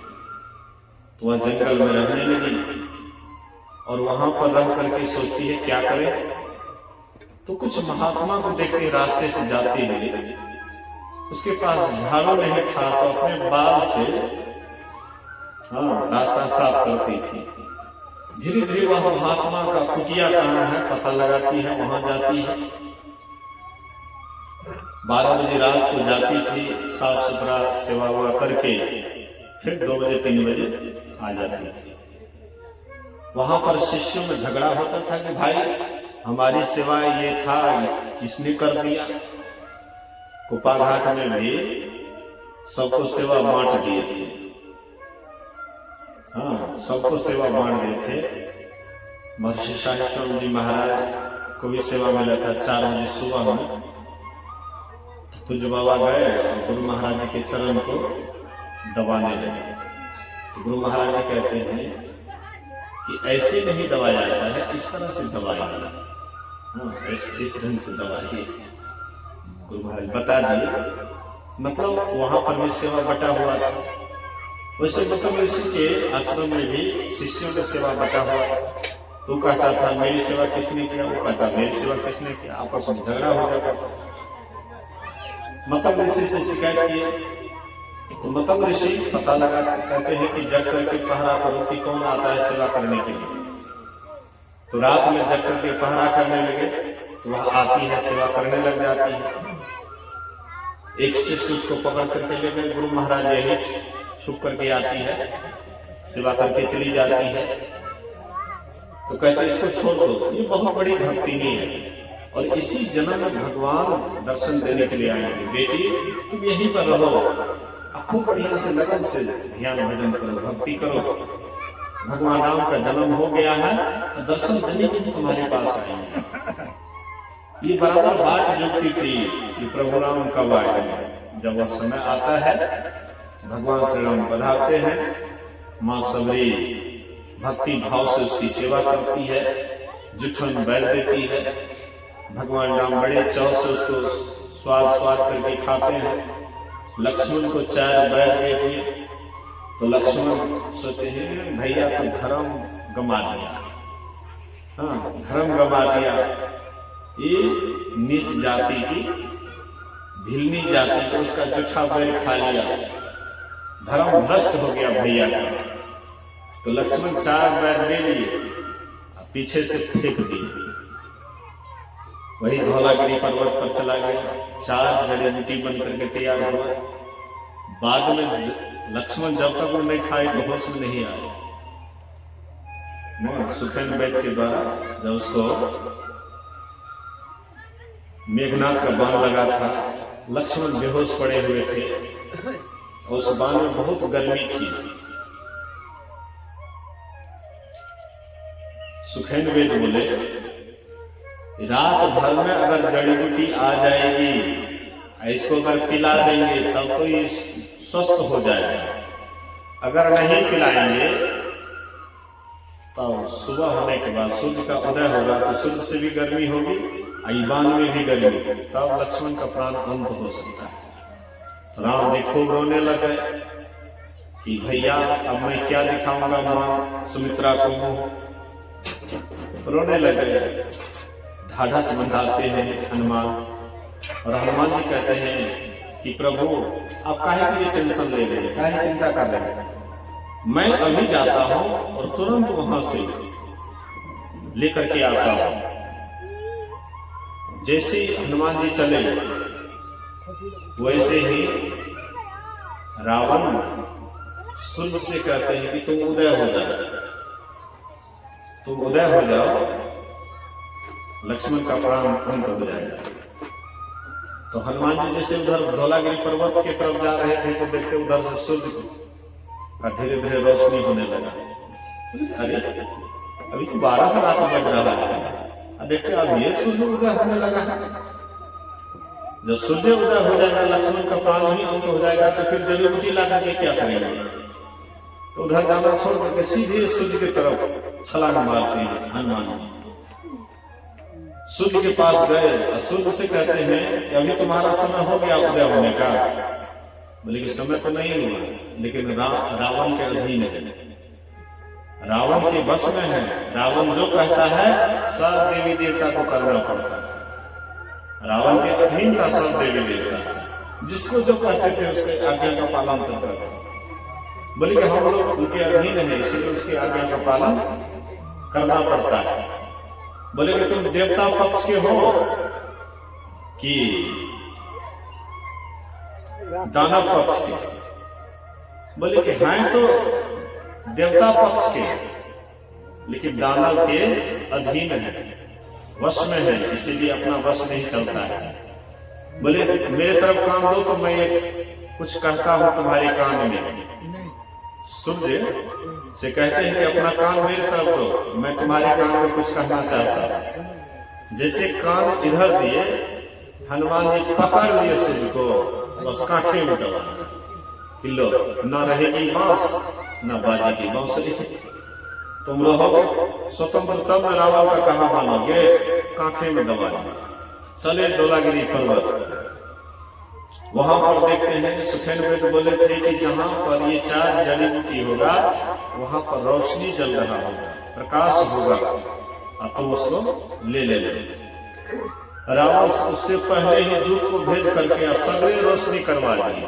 Speaker 1: तो वह जंगल में रहने लगी और वहां पर रह करके सोचती है क्या करे। तो कुछ महात्मा को देखते रास्ते से जाते हुए, उसके पास झाड़ू नहीं था तो अपने बाल से रास्ता साफ करती थी। धीरे धीरे वह महात्मा का कुटिया कहाँ है पता लगाती है, वहां जाती है। 12 बजे रात को जाती थी, साफ सुथरा सेवा हुआ करके फिर 2 बजे 3 बजे आ जाती थी। वहां पर शिष्यों में झगड़ा होता था कि भाई हमारी सेवा ये था, किसने कर दिया। कुपा घाट में भी सबको सेवा बांट दिए थे। सबको सेवा बांट दिए थे। महर्षि साहिब जी महाराज को भी सेवा मिला था 4 बजे सुबह में। पूज्य बाबा गए और गुरु महाराज जी के चरण को दबाने लगे। तो गुरु महाराज जी कहते हैं कि ऐसे नहीं दबाया जाता है, इस तरह से दबाया जाता है। इस ढंग से दबाइए। गुरु महाराज बता दिए। मतलब वहां पर भी सेवा बटा हुआ था। वैसे मतलब ऋषि के आश्रम में भी शिष्यों की सेवा बटा हुआ था। तो कहता था मेरी सेवा किसने किया, वो कहता मेरी सेवा किसने किया, आपस में झगड़ा हो जाता था। मतलब ऋषि से शिकायत किए तो मतलब ऋषि पता लगा कहते हैं कि जग करके पहरा करो कि कौन आता है सेवा करने के लिए। तो रात में जग करके पहरा करने लगे तो वह आती है, सेवा करने लग जाती है। एक शिष्य उसको पकड़ करके ले गए, गुरु महाराज यही छुप करके आती है, सेवा करके चली जाती है। तो कहते इसको छोड़ दो, ये बहुत बड़ी भक्तिनी है और इसी जन्म में भगवान दर्शन देने के लिए आएंगे। बेटी तुम यहीं पर रहो, खूब बढ़िया से लगन से ध्यान भजन करो, भक्ति करो। भगवान राम का जन्म हो गया है तो दर्शन देने के लिए तुम्हारे पास आएंगे। ये बराबर बात जुगती थी कि प्रभु राम कब आएंगे। जब वह समय आता है भगवान श्री राम पधारते हैं, माँ सबरी भक्ति भाव से उसकी सेवा करती है, जुठन बैल देती है। भगवान राम बड़े चाव से उसको स्वाद करके खाते हैं। लक्ष्मण को 4 बैल दे दिए तो लक्ष्मण सोचते हैं भैया तो धर्म गमा दिया, धर्म गमा दिया। ये नीच जाति की भिलनी जाति को उसका जूठा बैल खा लिया, धर्म भ्रष्ट हो गया भैया का। तो लक्ष्मण 4 बैल ले लिए, पीछे से फेंक दिए। वही धौलागिरी पर्वत पर चला गया, 4 जड़ी बूटी बन करके तैयार हुआ। बाद में लक्ष्मण जब तक वो नहीं खाए तो होश में नहीं आए। सुखेन वैद्य के द्वारा जब उसको मेघनाथ का बाण लगा था, लक्ष्मण बेहोश पड़े हुए थे और उस बाण में बहुत गर्मी थी। सुखेन वैद्य बोले रात भर में अगर जड़ी बूटी आ जाएगी, इसको अगर पिला देंगे तब तो ये स्वस्थ हो जाएगा। अगर नहीं पिलाएंगे तो सुबह होने के बाद सूर्य का उदय होगा तो सूर्य से भी गर्मी होगी, ईवान में भी गर्मी, तब लक्ष्मण का प्राण अंत हो सकता है। तो राम जी खूब रोने लगे कि भैया अब मैं क्या दिखाऊंगा मां सुमित्रा को मुंह। रोने लगे। ढाढ़स बंधाते हैं हनुमान और हनुमान जी कहते हैं कि प्रभु आप काहे के लिए टेंशन ले रहे हैं, काहे चिंता कर रहे हैं। मैं अभी जाता हूं और तुरंत वहां से लेकर के आता हूं। जैसे हनुमान जी चले वैसे ही रावण सूर्य से कहते हैं कि तुम उदय हो जाओ, तुम उदय हो जाओ, लक्ष्मण का प्राण अंत हो जाएगा। तो हनुमान जी जैसे उधर धौलागिरी पर्वत की तरफ जा रहे थे तो देखते उधर से सूर्य का धीरे धीरे रोशनी होने लगा। अरे अभी तो 12 का रात बज रहा है, देखते अब ये सूर्य उदय होने लगा। जब सूर्य उदय हो जाएगा लक्ष्मण का प्राण ही अंत हो जाएगा तो फिर जड़ी बूटी ला करके क्या करेंगे। तो उधर जाना छोड़ करके सीधे सूर्य की तरफ छलांग मारते हैं हनुमान जी। सूर्य के पास गए और सूर्य से कहते हैं कि अभी तुम्हारा समय हो गया उदय होने का। बोले कि समय तो नहीं हुआ, लेकिन रावण के अधीन है, रावण के बस में है। रावण जो कहता है सब देवी देवता को करना पड़ता है। रावण के अधीन था सब देवी देवता, जिसको जो कहते थे उसके आज्ञा का पालन करता था। बोले कि हम लोग उनके अधीन है, इसलिए उसकी आज्ञा का पालन करना पड़ता है। बोले कि तुम देवता पक्ष के हो कि दानव पक्ष के? बोले कि हैं तो देवता पक्ष के, लेकिन दानव के अधीन है, वश में है, इसीलिए अपना वश नहीं चलता है। बोले मेरे तरफ कान दो तो मैं ये कुछ कहता हूं तुम्हारे कान में। सूर्य से कहते हैं कि अपना कान मेरे तरफ दो, मैं तुम्हारे कान में कुछ कहना चाहता हूं। जैसे कान इधर दिए, हनुमान जी पकड़ लिए सूर्य को, बस कांटे में दबा, लो ना रहेगी बांस ना बाजेगी बांसुरी, तुम रहोगे स्वतंत्र तब रावण का कहा मानोगे, कांखे में दबा लिया। चले धौलागिरी पर्वत, वहां पर देखते हैं सुखेन वेद बोले थे कि जहां पर ये 4 जड़ी बूटी होगा वहां पर रोशनी जल रहा होगा, प्रकाश होगा, और तुम उसको ले ले। रावण उससे पहले ही दूत को भेज करके सगरे रोशनी करवा दी।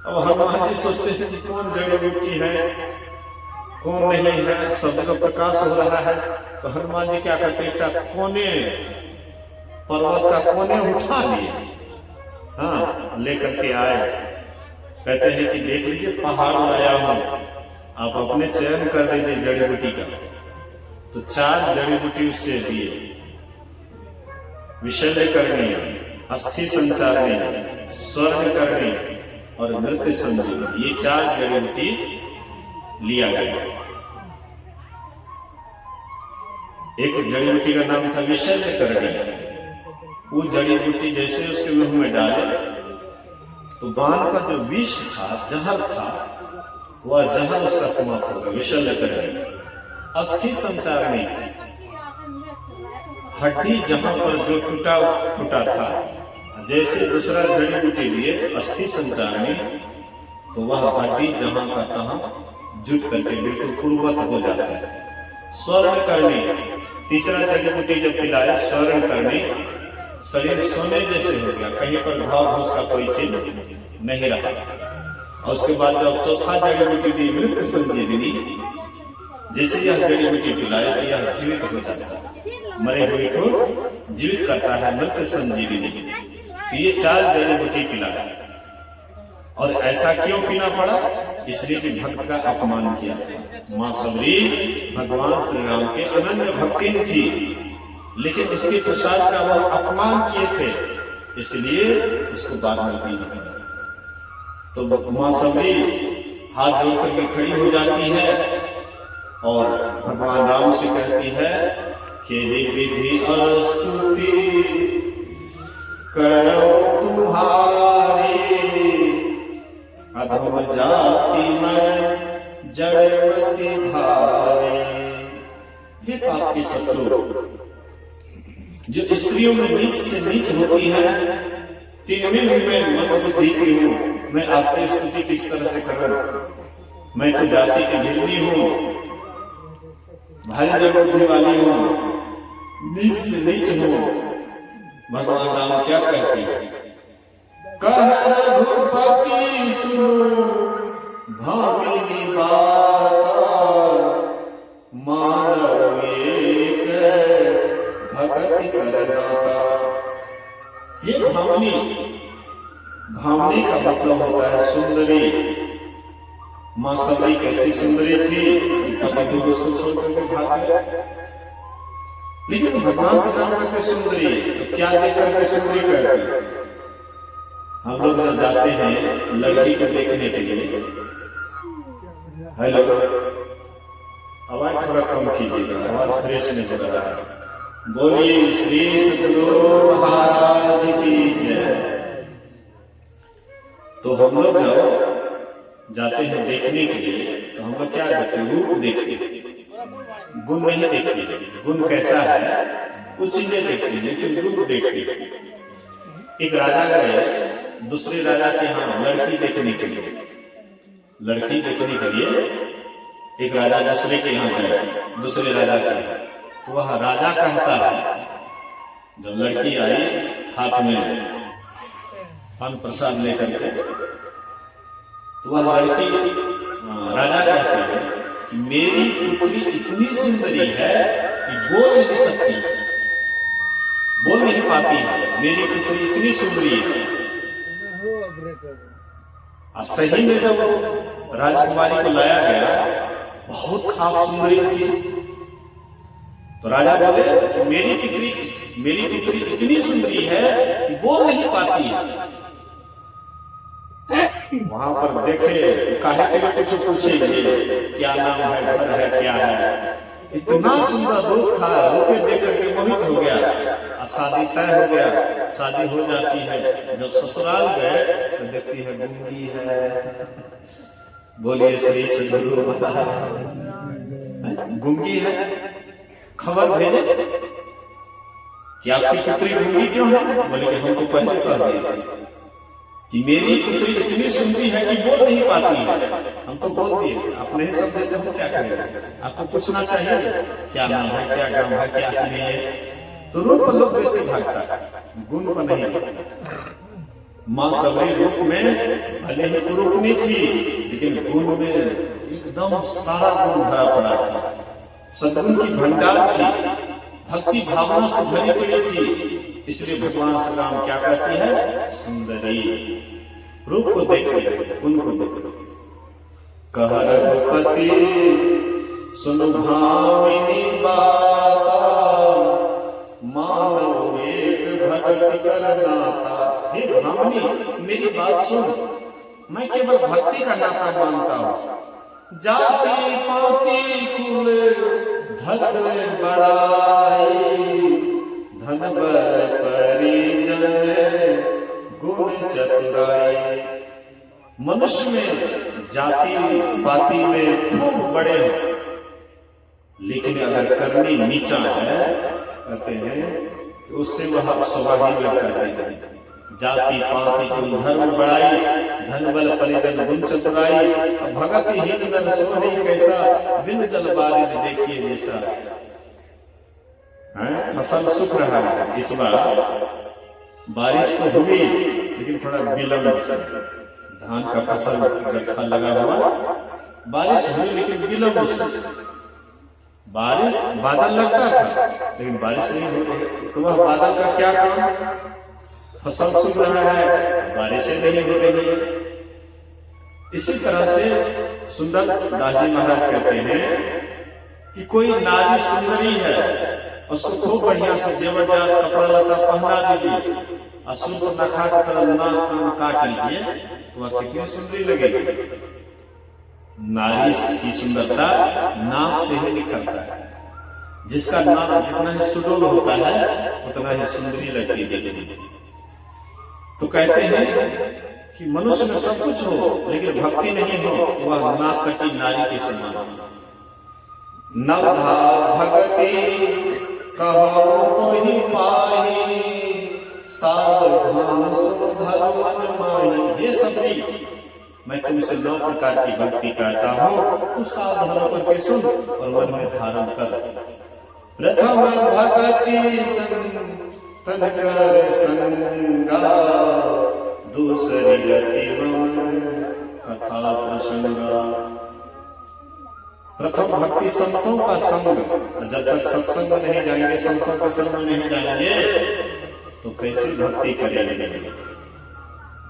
Speaker 1: अब हनुमान जी सोचते हैं कि कौन जड़ी बूटी है कौन नहीं है, सब का प्रकाश हो रहा है। तो हनुमान जी क्या कहते हैं, कोने पर्वत का कोने उठा लिए, हाँ लेकर के आए। कहते हैं कि देख लीजिए पहाड़ लाया हूं, आप अपने चयन कर लीजिए जड़ी बूटी का। तो 4 जड़ी बूटी उससे दिए, विशल्य करनी, अस्थि संचारनी, स्वर्ण करनी और नृत्य संजीवनी, ये 4 जड़ी बूटी लिया गया। एक जड़ी बूटी का नाम था विशल्य करनी। वो जड़ी बूटी जैसे उसके मुंह में डाले तो बाण का जो विष था, जहर था, वह जहर उसका समाप्त होगा, विशल्य करनी। अस्थि संचारणी, हड्डी जहां पर जो टूटा फूटा था, जैसे दूसरा जड़ी बूटी लिए अस्थि संचारणी, तो वह हड्डी जहां का तहां जुट करके बिल्कुल पूर्ववत हो जाता है। स्वर्ण करनी, तीसरा जड़ी बूटी जब पिलाए स्वर्ण करनी, शरीर सोने जैसे हो गया, कहीं पर घाव घोष का कोई चिन्ह नहीं रहा। और उसके बाद जब चौथा जड़ी बूटी दी मृत संजीवनी, जैसे यह जड़ी बूटी पिलाए तो यह जीवित हो जाता है, मरे हुए को जीवित करता है, मृत संजीवनी। तो ये 4 जड़ी बूटी पिलाए। और ऐसा क्यों पीना पड़ा? इसलिए कि भक्त का अपमान किया था। मां सबरी भगवान श्री राम के अनन्य भक्ति थी, लेकिन उसके प्रसाद का वह अपमान किए थे, इसलिए उसको बाद में पीना पड़ा। तो मां सबरी हाथ जोड़ करके खड़ी हो जाती है और भगवान राम से कहती है कि विधि स्तुति करो तुम्हारी, अधम जाति में जड़मति भारी। ये पाप के शत्रु जो स्त्रियों में नीच से नीच होती है, तिनमें भी मैं मंदबुद्धि की हूं, मैं आपकी स्तुति किस तरह से करूं? मैं तो जाति की भिन्नी हूं, भारी जड़बुद्धि वाली हूं, नीच से नीच हूं। भगवान राम क्या कहते हैं? कह रघुपति सुनो भामिनी बात, मानव एक भगति करना। ये भामिनी, भामिनी का मतलब होता है सुंदरी। मां सबरी कैसी सुंदरी थी, पति तो उसको छोड़ करके भाग गए, लेकिन भगवान श्री राम कहते सुंदरी, तो क्या देख करके सुंदरी कहते? हम लोग जब जाते हैं लड़की को देखने के लिए, हेलो, आवाज थोड़ा कम कीजिएगा, आवाज फ्रेश नहीं हो रहा है। बोलिए श्री सतगुरु महाराज की जय। तो हम लोग जब जाते हैं देखने के लिए तो हम लोग क्या देखते हैं? रूप देखते हैं, गुण नहीं देखते। गुण कैसा है कुछ चीजें देखते हैं, लेकिन रूप देखते हैं। एक राजा गए दूसरे राजा के यहाँ लड़की देखने के लिए, लड़की देखने के लिए एक राजा दूसरे के यहाँ गए, दूसरे राजा के यहाँ। तो वह राजा कहता है जब लड़की आई हाथ में पान प्रसाद लेकर के, तो वह लड़की राजा कहते हैं कि मेरी पुत्री इतनी सुंदरी है कि बोल नहीं सकती, बोल नहीं पाती है, मेरी पुत्री इतनी सुंदरी है। और सही में जब राजकुमारी को लाया गया, बहुत खाब सुंदरी थी, तो राजा बोले कि मेरी पुत्री इतनी सुंदरी है कि बोल नहीं पाती है। वहां पर देखे काहे के लिए कुछ पूछेंगे, क्या नाम है, घर है, क्या है। इतना सुंदर रूप था, रूपे देख करके मोहित हो गया। शादी तय हो गया, शादी हो जाती है। जब ससुराल गए तो देखती है गूंगी है। बोलिए श्री सद्गुरु गूंगी है। खबर भेजे कि आपकी पुत्री गूंगी क्यों है? बोले कि हम तो पहले कह दिए थे कि मेरी पुत्री इतनी सुंदरी है कि बोल नहीं पाती है। हम तो बोल दिए, आप नहीं समझे तो हम क्या करेंगे? आपको पूछना चाहिए क्या नाम है, क्या गांव है, क्या नहीं है। तो रूप लोग वैसे भागता है, गुण पर नहीं भागता। मां सबरी रूप में भले ही कुरूपनी थी, लेकिन गुण में एकदम सारा गुण भरा पड़ा था। सद्गुण की भंडार थी, भक्ति भावना से भरी पड़ी थी। इसलिए भगवान श्री राम क्या कहती है? सुंदरी। रूप को देखो, गुण को देखो। कह रघुपति सुनु भामिनी बाता, मानो एक भक्ति कर नाता। हे भामिनी, मेरी बात सुन, मैं केवल भक्ति का नाता मानता हूँ। जाति पाति कुल धर्म बड़ाई, धन बल परिजन गुण चतुराई। मनुष्य में जाति पाति में खूब बड़े हो, लेकिन अगर करनी नीचा है, कहते हैं उससे वह स्वाभाविक लगता है। जाति पाति कुल धर्म बड़ाई, धन बल परिजन गुण चतुराई। भगत हीन नर सोहि कैसा, बिन जल बारिद देखिए जैसा। फसल सूख रहा है। इस बार बारिश तो हुई, लेकिन थोड़ा विलंब से। धान का फसल जब था लगा हुआ, बारिश हुई लेकिन विलंब से। बारिश बादल लगता था, लेकिन बारिश नहीं हो रही। तो वह बादल का क्या काम? फसल सूख रहा है, बारिशें नहीं हो रही है। इसी तरह से सुंदर दास जी महाराज कहते हैं कि कोई नारी सुंदरी है, उसको खूब बढ़िया से जेवरदार कपड़ा लता पहना दीजिए और सुंदर नखा की तरह नाक कान काट लीजिए, तो वह कितनी सुंदरी लगेगी। नारी की सुंदरता नाक से ही निकलता है। जिसका नाक जितना ही सुडोल होता है, उतना ही सुंदरी लगती है। तो कहते हैं कि मनुष्य में सब कुछ हो, लेकिन भक्ति नहीं हो, वह नाक कटी नारी के समान। नवधा भगति कहो तो ही पाई, सावधान सुन धर्म मन माही। हे सबरी, मैं तुमसे 9 प्रकार की भक्ति कहता हूँ, तू सावधान होकर के सुन और मन में धारण कर। प्रथम भगति तन कर संगा, दूसरी गति मम कथा प्रसंगा। प्रथम भक्ति संतों का संग। जब तक सत्संग नहीं जाएंगे, संतों के संग नहीं जाएंगे, तो कैसे भक्ति करेंगे?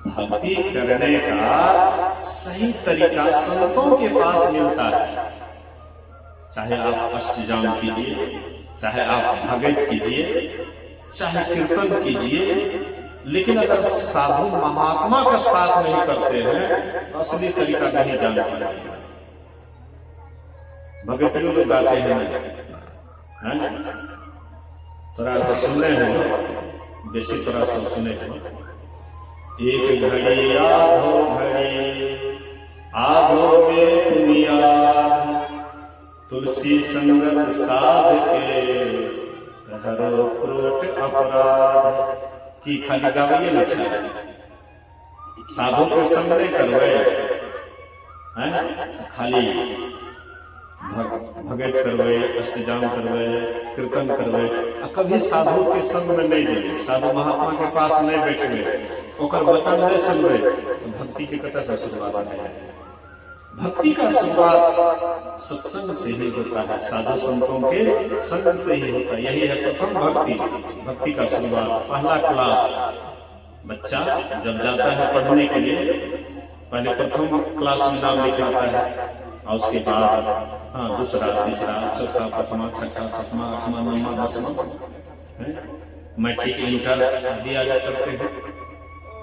Speaker 1: भक्ति करने का सही तरीका संतों के पास मिलता है। चाहे आप अष्टजाम कीजिए, चाहे आप भगत कीजिए, चाहे कीर्तन कीजिए, लेकिन अगर साधु महात्मा का साथ नहीं करते हैं, तो असली तरीका नहीं जान पाएंगे। भगतियों लोग गाते हैं, थोड़ा तो सुनने हो, बेसी तरह सब सुने हो। एक घड़ी आधो में बुनियाद, तुलसी संगत साध के हरो क्रोट अपराध। की खाली गाविए न छाए, साधु के संग नहीं करवे, खाली भगत करवे, अष्टजाम करवे, कीर्तन करवे, आ कभी साधु के संग में नहीं देवे, साधु महात्मा के पास नहीं बैठवे, ओकर वचन नहीं सुनवे, तो भक्ति के कतऽ से शुरुआत है। भक्ति का शुरुआत सत्संग से ही होता है, साधु संतों के संग से ही होता है। यही है प्रथम भक्ति। भक्ति का शुरुआत पहला क्लास। बच्चा जब जाता है पढ़ने के लिए, पहले प्रथम क्लास में नाम लिखाता है, और उसके बाद दूसरा, तीसरा, चौथा, पांचवा, छठा, सातवां, आठवां, नौवां, दसवां, मैट्रिक, इंटर आदि आदि करते हैं।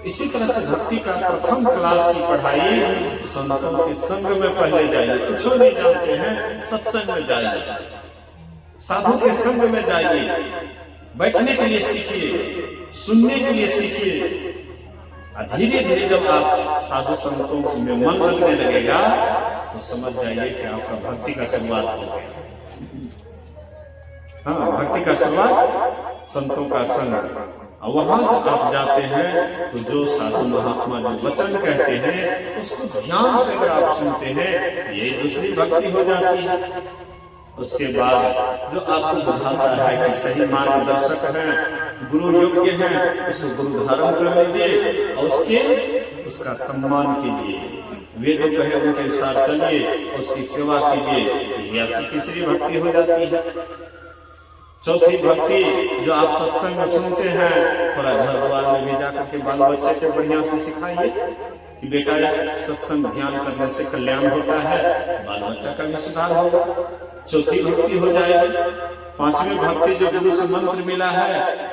Speaker 1: इसी तरह से भक्ति का प्रथम क्लास की पढ़ाई संतों के संग में पहले जाइए। कुछ नहीं जानते हैं, सत्संग में जाइए, साधु के संग में जाइए, बैठने के लिए सीखिए, सुनने के लिए सीखिए। धीरे धीरे जब आप साधु संतों में मन लगने लगेगा तो समझ जाइए कि आपका भक्ति का शुरुआत हो गया। हाँ, भक्ति का शुरुआत संतों का संग। वहां जब आप जाते हैं तो जो साधु महात्मा जो वचन कहते हैं उसको ध्यान से अगर आप सुनते हैं, ये दूसरी भक्ति हो जाती है। उसके बाद जो आपको बुझाता है कि सही मार्गदर्शक हैं, गुरु योग्य हैं, उसको गुरु धारण कर लीजिए और उसका सम्मान कीजिए। वे जो कहे उनके साथ चलिए, उसकी सेवा कीजिए। ये आपकी तीसरी भक्ति हो जाती है। चौथी भक्ति जो आप सत्संग में सुनते हैं, थोड़ा घर द्वार में भी जाकर के बाल बच्चे को बढ़िया से सिखाइए कि बेटा सत्संग ध्यान करने से कल्याण होता है, बाल बच्चा का भी सुधार होगा। चौथी भक्ति हो जाएगी। पांचवी भक्ति जो गुरु से मंत्र मिला है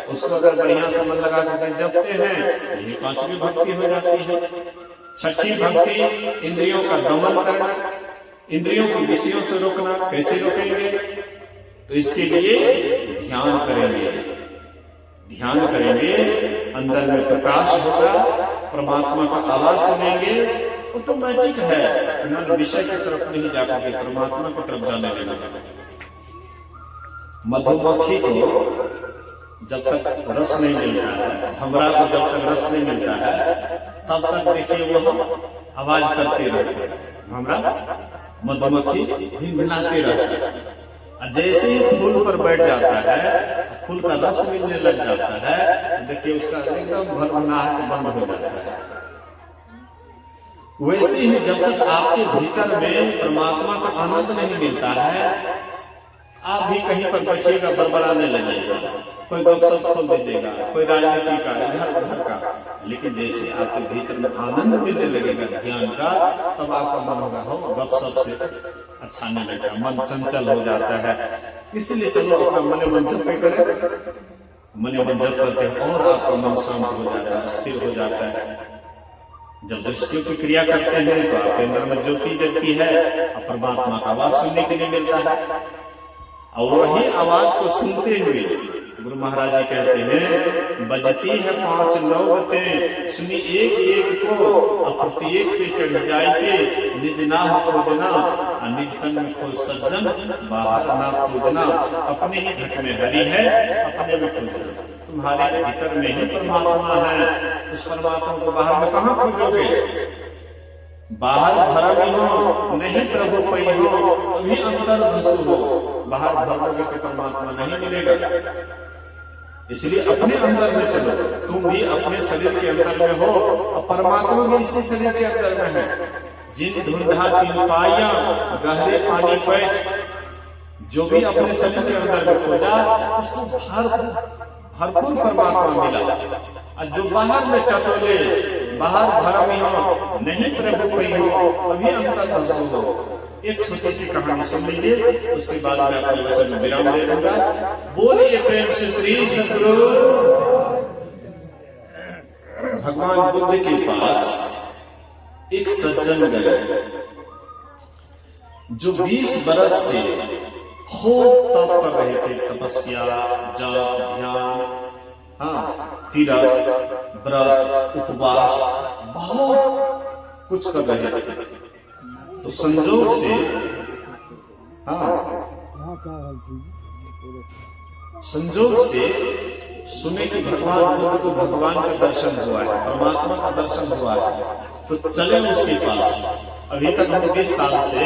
Speaker 1: उसको अगर बढ़िया से मन लगा करके जपते हैं, यही पांचवी भक्ति हो जाती है। छठी भक्ति इंद्रियों का दमन करना, इंद्रियों को विषयों से रोकना। कैसे रोकेंगे? तो इसके लिए ध्यान करेंगे। ध्यान करेंगे, अंदर में प्रकाश होगा, परमात्मा का आवाज सुनेंगे, ऑटोमेटिक है मन विषय की तरफ नहीं जाकर के परमात्मा की तरफ जाने लगेगा। मधुमक्खी को जब तक रस नहीं मिलता है, भंवरा को जब तक रस नहीं मिलता है, तब तक देखिए वो आवाज करते रहते हैं। भंवरा मधुमक्खी भी मिलाते रहते हैं। जैसे ही फूल पर बैठ जाता है, फूल का रस मिलने लग जाता है, देखिए उसका एकदम भरभराहट बंद हो जाता है। वैसे ही जब तक आपके भीतर में परमात्मा का आनंद नहीं मिलता है, आप भी कहीं पर बैठिएगा, बरबराने लगेगा, कोई गपशप खोल दीजिएगा, कोई राजनीति का, इधर उधर का। लेकिन जैसे आपके भीतर में आनंद मिलने लगेगा ध्यान का, तब आपका मन होगा हो गपशप से अच्छा नहीं लगता, मन चंचल हो जाता है। इसलिए चलो अपना मन मन जप करें, मन मन जप करते हैं और आपका मन शांत हो जाता है, स्थिर हो जाता है। जब दृष्टियों की क्रिया करते हैं तो आपके अंदर में ज्योति जगती है और परमात्मा का आवाज सुनने के लिए मिलता है। और वही आवाज को सुनते हुए गुरु महाराज जी कहते हैं, बजती है 5 नौबतें, सुनी एक एक को, प्रत्येक पे चढ़ जाए, निज ना खोजना, निज तन में खोज सज्जन, बाहर ना खोजना। अपने ही घट में हरि है, अपने में खोजना। तुम्हारे भीतर में ही परमात्मा है, उस परमात्मा को बाहर में कहाँ खोजोगे? बाहर भरम हो नहीं प्रभु पई हो, अभी अंतर धसु हो। बाहर भरोगे तो परमात्मा नहीं मिलेगा। इसलिए अपने अंदर में चलो। तुम भी अपने शरीर के अंदर में हो और परमात्मा भी इसी शरीर के अंदर में है। जिन ढूंढा तिन पाया, गहरे पानी पैठ। जो भी अपने शरीर के अंदर में खोजा, उसको भरपूर परमात्मा मिला। और जो बाहर में टटोले, बाहर भरमी हो नहीं प्रभु पई हो, अभी अंतर धसु हो। एक छोटी सी कहानी सुन लीजिए, उसके बाद मैं अपने वचन में विराम दे दूंगा। बोलिए प्रेम से श्री सद्गुरु। भगवान बुद्ध के पास एक सज्जन गए जो 20 बरस से खूब तप कर रहे थे, तपस्या, जप, ध्यान, तीर्थ, व्रत, उपवास, बहुत कुछ कर रहे थे। तो संजोग से सुने कि भगवान बुद्ध को भगवान का दर्शन हुआ है, परमात्मा का दर्शन हुआ है। तो चले उसके पास। अभी तक हम 20 साल से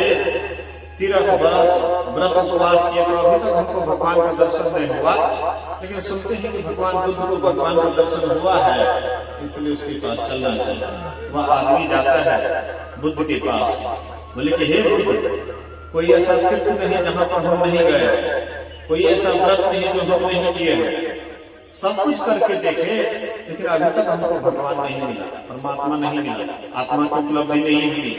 Speaker 1: तीर्थ व्रत उपवास किए तो अभी तक हमको भगवान का दर्शन नहीं हुआ, लेकिन सुनते हैं कि भगवान बुद्ध को भगवान का दर्शन हुआ है, इसलिए उसके पास चलना चाहिए। वह आदमी जाता है बुद्ध के पास, बोले कि हे बुद्ध, कोई ऐसा तीर्थ नहीं जहां पर हम नहीं गए, कोई ऐसा व्रत नहीं जो हम नहीं किए हैं, सब कुछ करके देखे, लेकिन अभी तक हमको भगवान नहीं मिला, परमात्मा नहीं मिला, आत्मा की उपलब्धि नहीं हुई।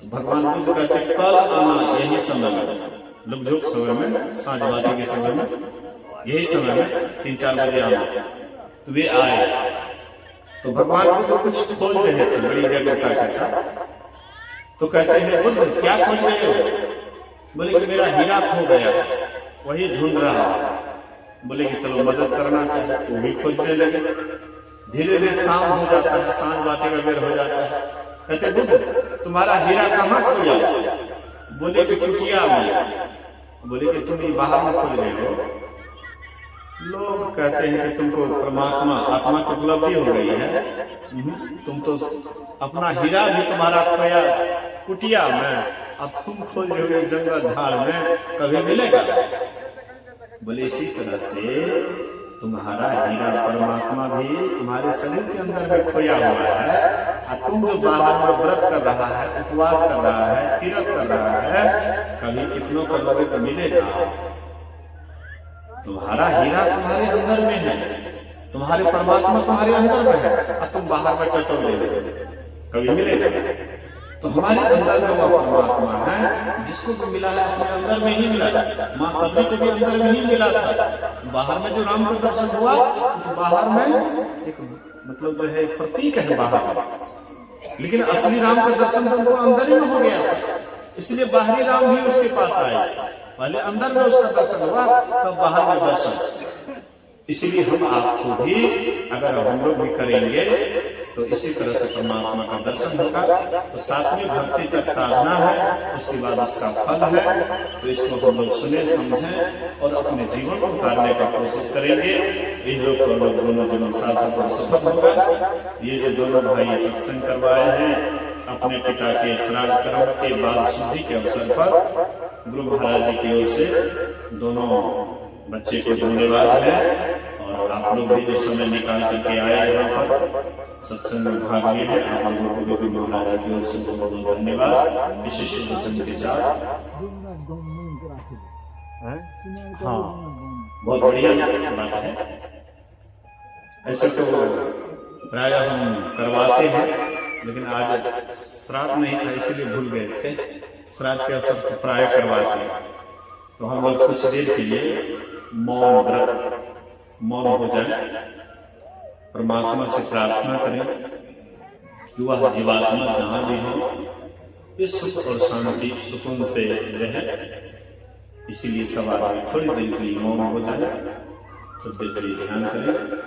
Speaker 1: तो भगवान बुद्ध कहते कल आना, यही समय में, लुकझुक समय में, सांझबाती के समय में, यही समय में 3-4 बजे आना। तो वे आए, तो भगवान बुद्ध कुछ खोज रहे थे बड़ी व्यग्रता के साथ। तो कहते हैं बुद्ध क्या खोज रहे हो? बोले कि मेरा हीरा खो गया, वही ढूंढ रहा है। बोले कि चलो मदद करना चाहिए, वो भी खोजने लगे। धीरे धीरे शाम हो जाता है, सांझ बाती का बेर हो जाता है। कहते बुद्ध तुम्हारा हीरा कहाँ खोजा? बोले कि कुटिया में। बोले कि तुम बाहर में खोज रहे हो? लोग कहते हैं कि तुमको परमात्मा आत्मा की उपलब्धि हो गई है, तुम तो अपना हीरा भी तुम्हारा खोया कुटिया में, अब तुम खोज रहे हो जंगल झाड़ में, कभी मिलेगा? बोले इसी तरह से तुम्हारा हीरा परमात्मा भी तुम्हारे शरीर के अंदर में खोया हुआ है, और तुम जो बाहर में व्रत कर रहा है, उपवास कर रहा है, तीर्थ कर रहा है, कभी कितनों करोगे तो मिलेगा? तुम्हारा हीरा तुम्हारे अंदर में है, तुम्हारे परमात्मा तुम्हारे अंदर में है, और तुम बाहर में टटोल रहे हो, कभी मिलेगा? तो हमारे अंदर में वह परमात्मा है, जिसको भी मिला है अपने अंदर में ही मिला। माँ सभी को भी अंदर में ही मिला था। बाहर में जो राम का दर्शन हुआ, तो बाहर में एक मतलब जो है प्रतीक है बाहर में, लेकिन असली राम का दर्शन तो अंदर ही में हो गया था, इसलिए बाहरी राम भी उसके पास आए। पहले अंदर में उसका दर्शन हुआ, तब बाहर में दर्शन। इसलिए हम आपको भी, अगर हम लोग भी करेंगे तो इसी तरह से परमात्मा का दर्शन होगा। तो सातवीं भक्ति तक साधना है, उसके बाद उसका फल है। तो इसको हम लोग सुने समझें और अपने जीवन को उतारने का कोशिश करेंगे। यही लोग को लोग दोनों जीवन सार्थक और सफल होगा। ये जो दोनों भाई सत्संग करवाए हैं, अपने पिता के श्राद्ध कर्म के बाद शुद्धि के अवसर पर गुरु महाराज जी की ओर से दोनों बच्चे को धन्यवाद है। और आप लोग भी जो समय निकाल करके आए यहाँ पर सत्संग में भाग लिए हैं, आप लोगों को भी गुरु महाराज की ओर से बहुत बहुत धन्यवाद। विशेष वचन के साथ हाँ, बहुत बढ़िया बात है। ऐसे तो प्राय हम करवाते हैं, लेकिन आज श्राद्ध नहीं था इसलिए भूल गए थे। श्राद्ध के अवसर पर प्राय करवाते हैं। तो हम लोग कुछ देर के लिए मौन व्रत, मौन हो जाए, परमात्मा से प्रार्थना करें कि वह जीवात्मा जहां भी हो, इस सुख और शांति सुकून से रहे। इसीलिए सवाल में थोड़ी देर के लिए मौन हो जाए, थोड़ी देर के लिए ध्यान करें।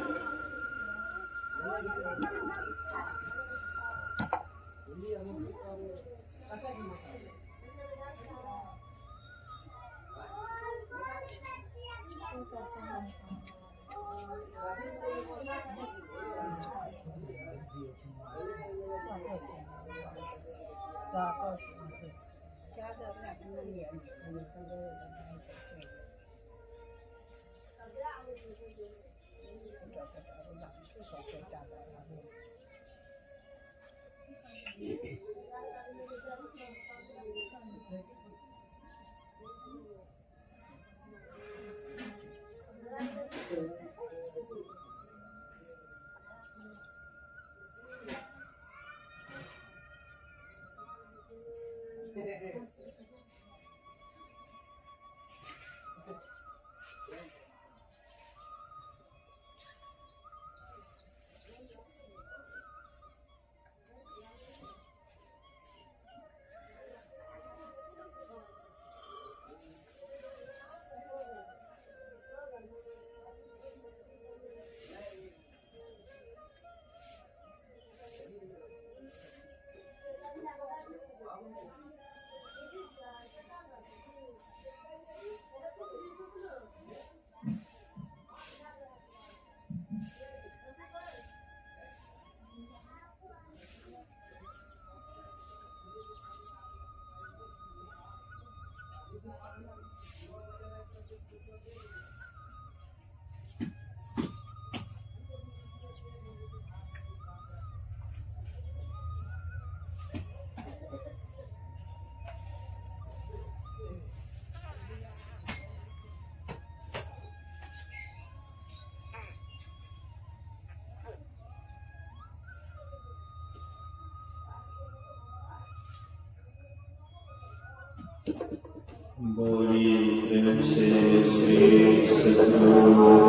Speaker 1: बोलिए प्रेम से श्री सद्गुरु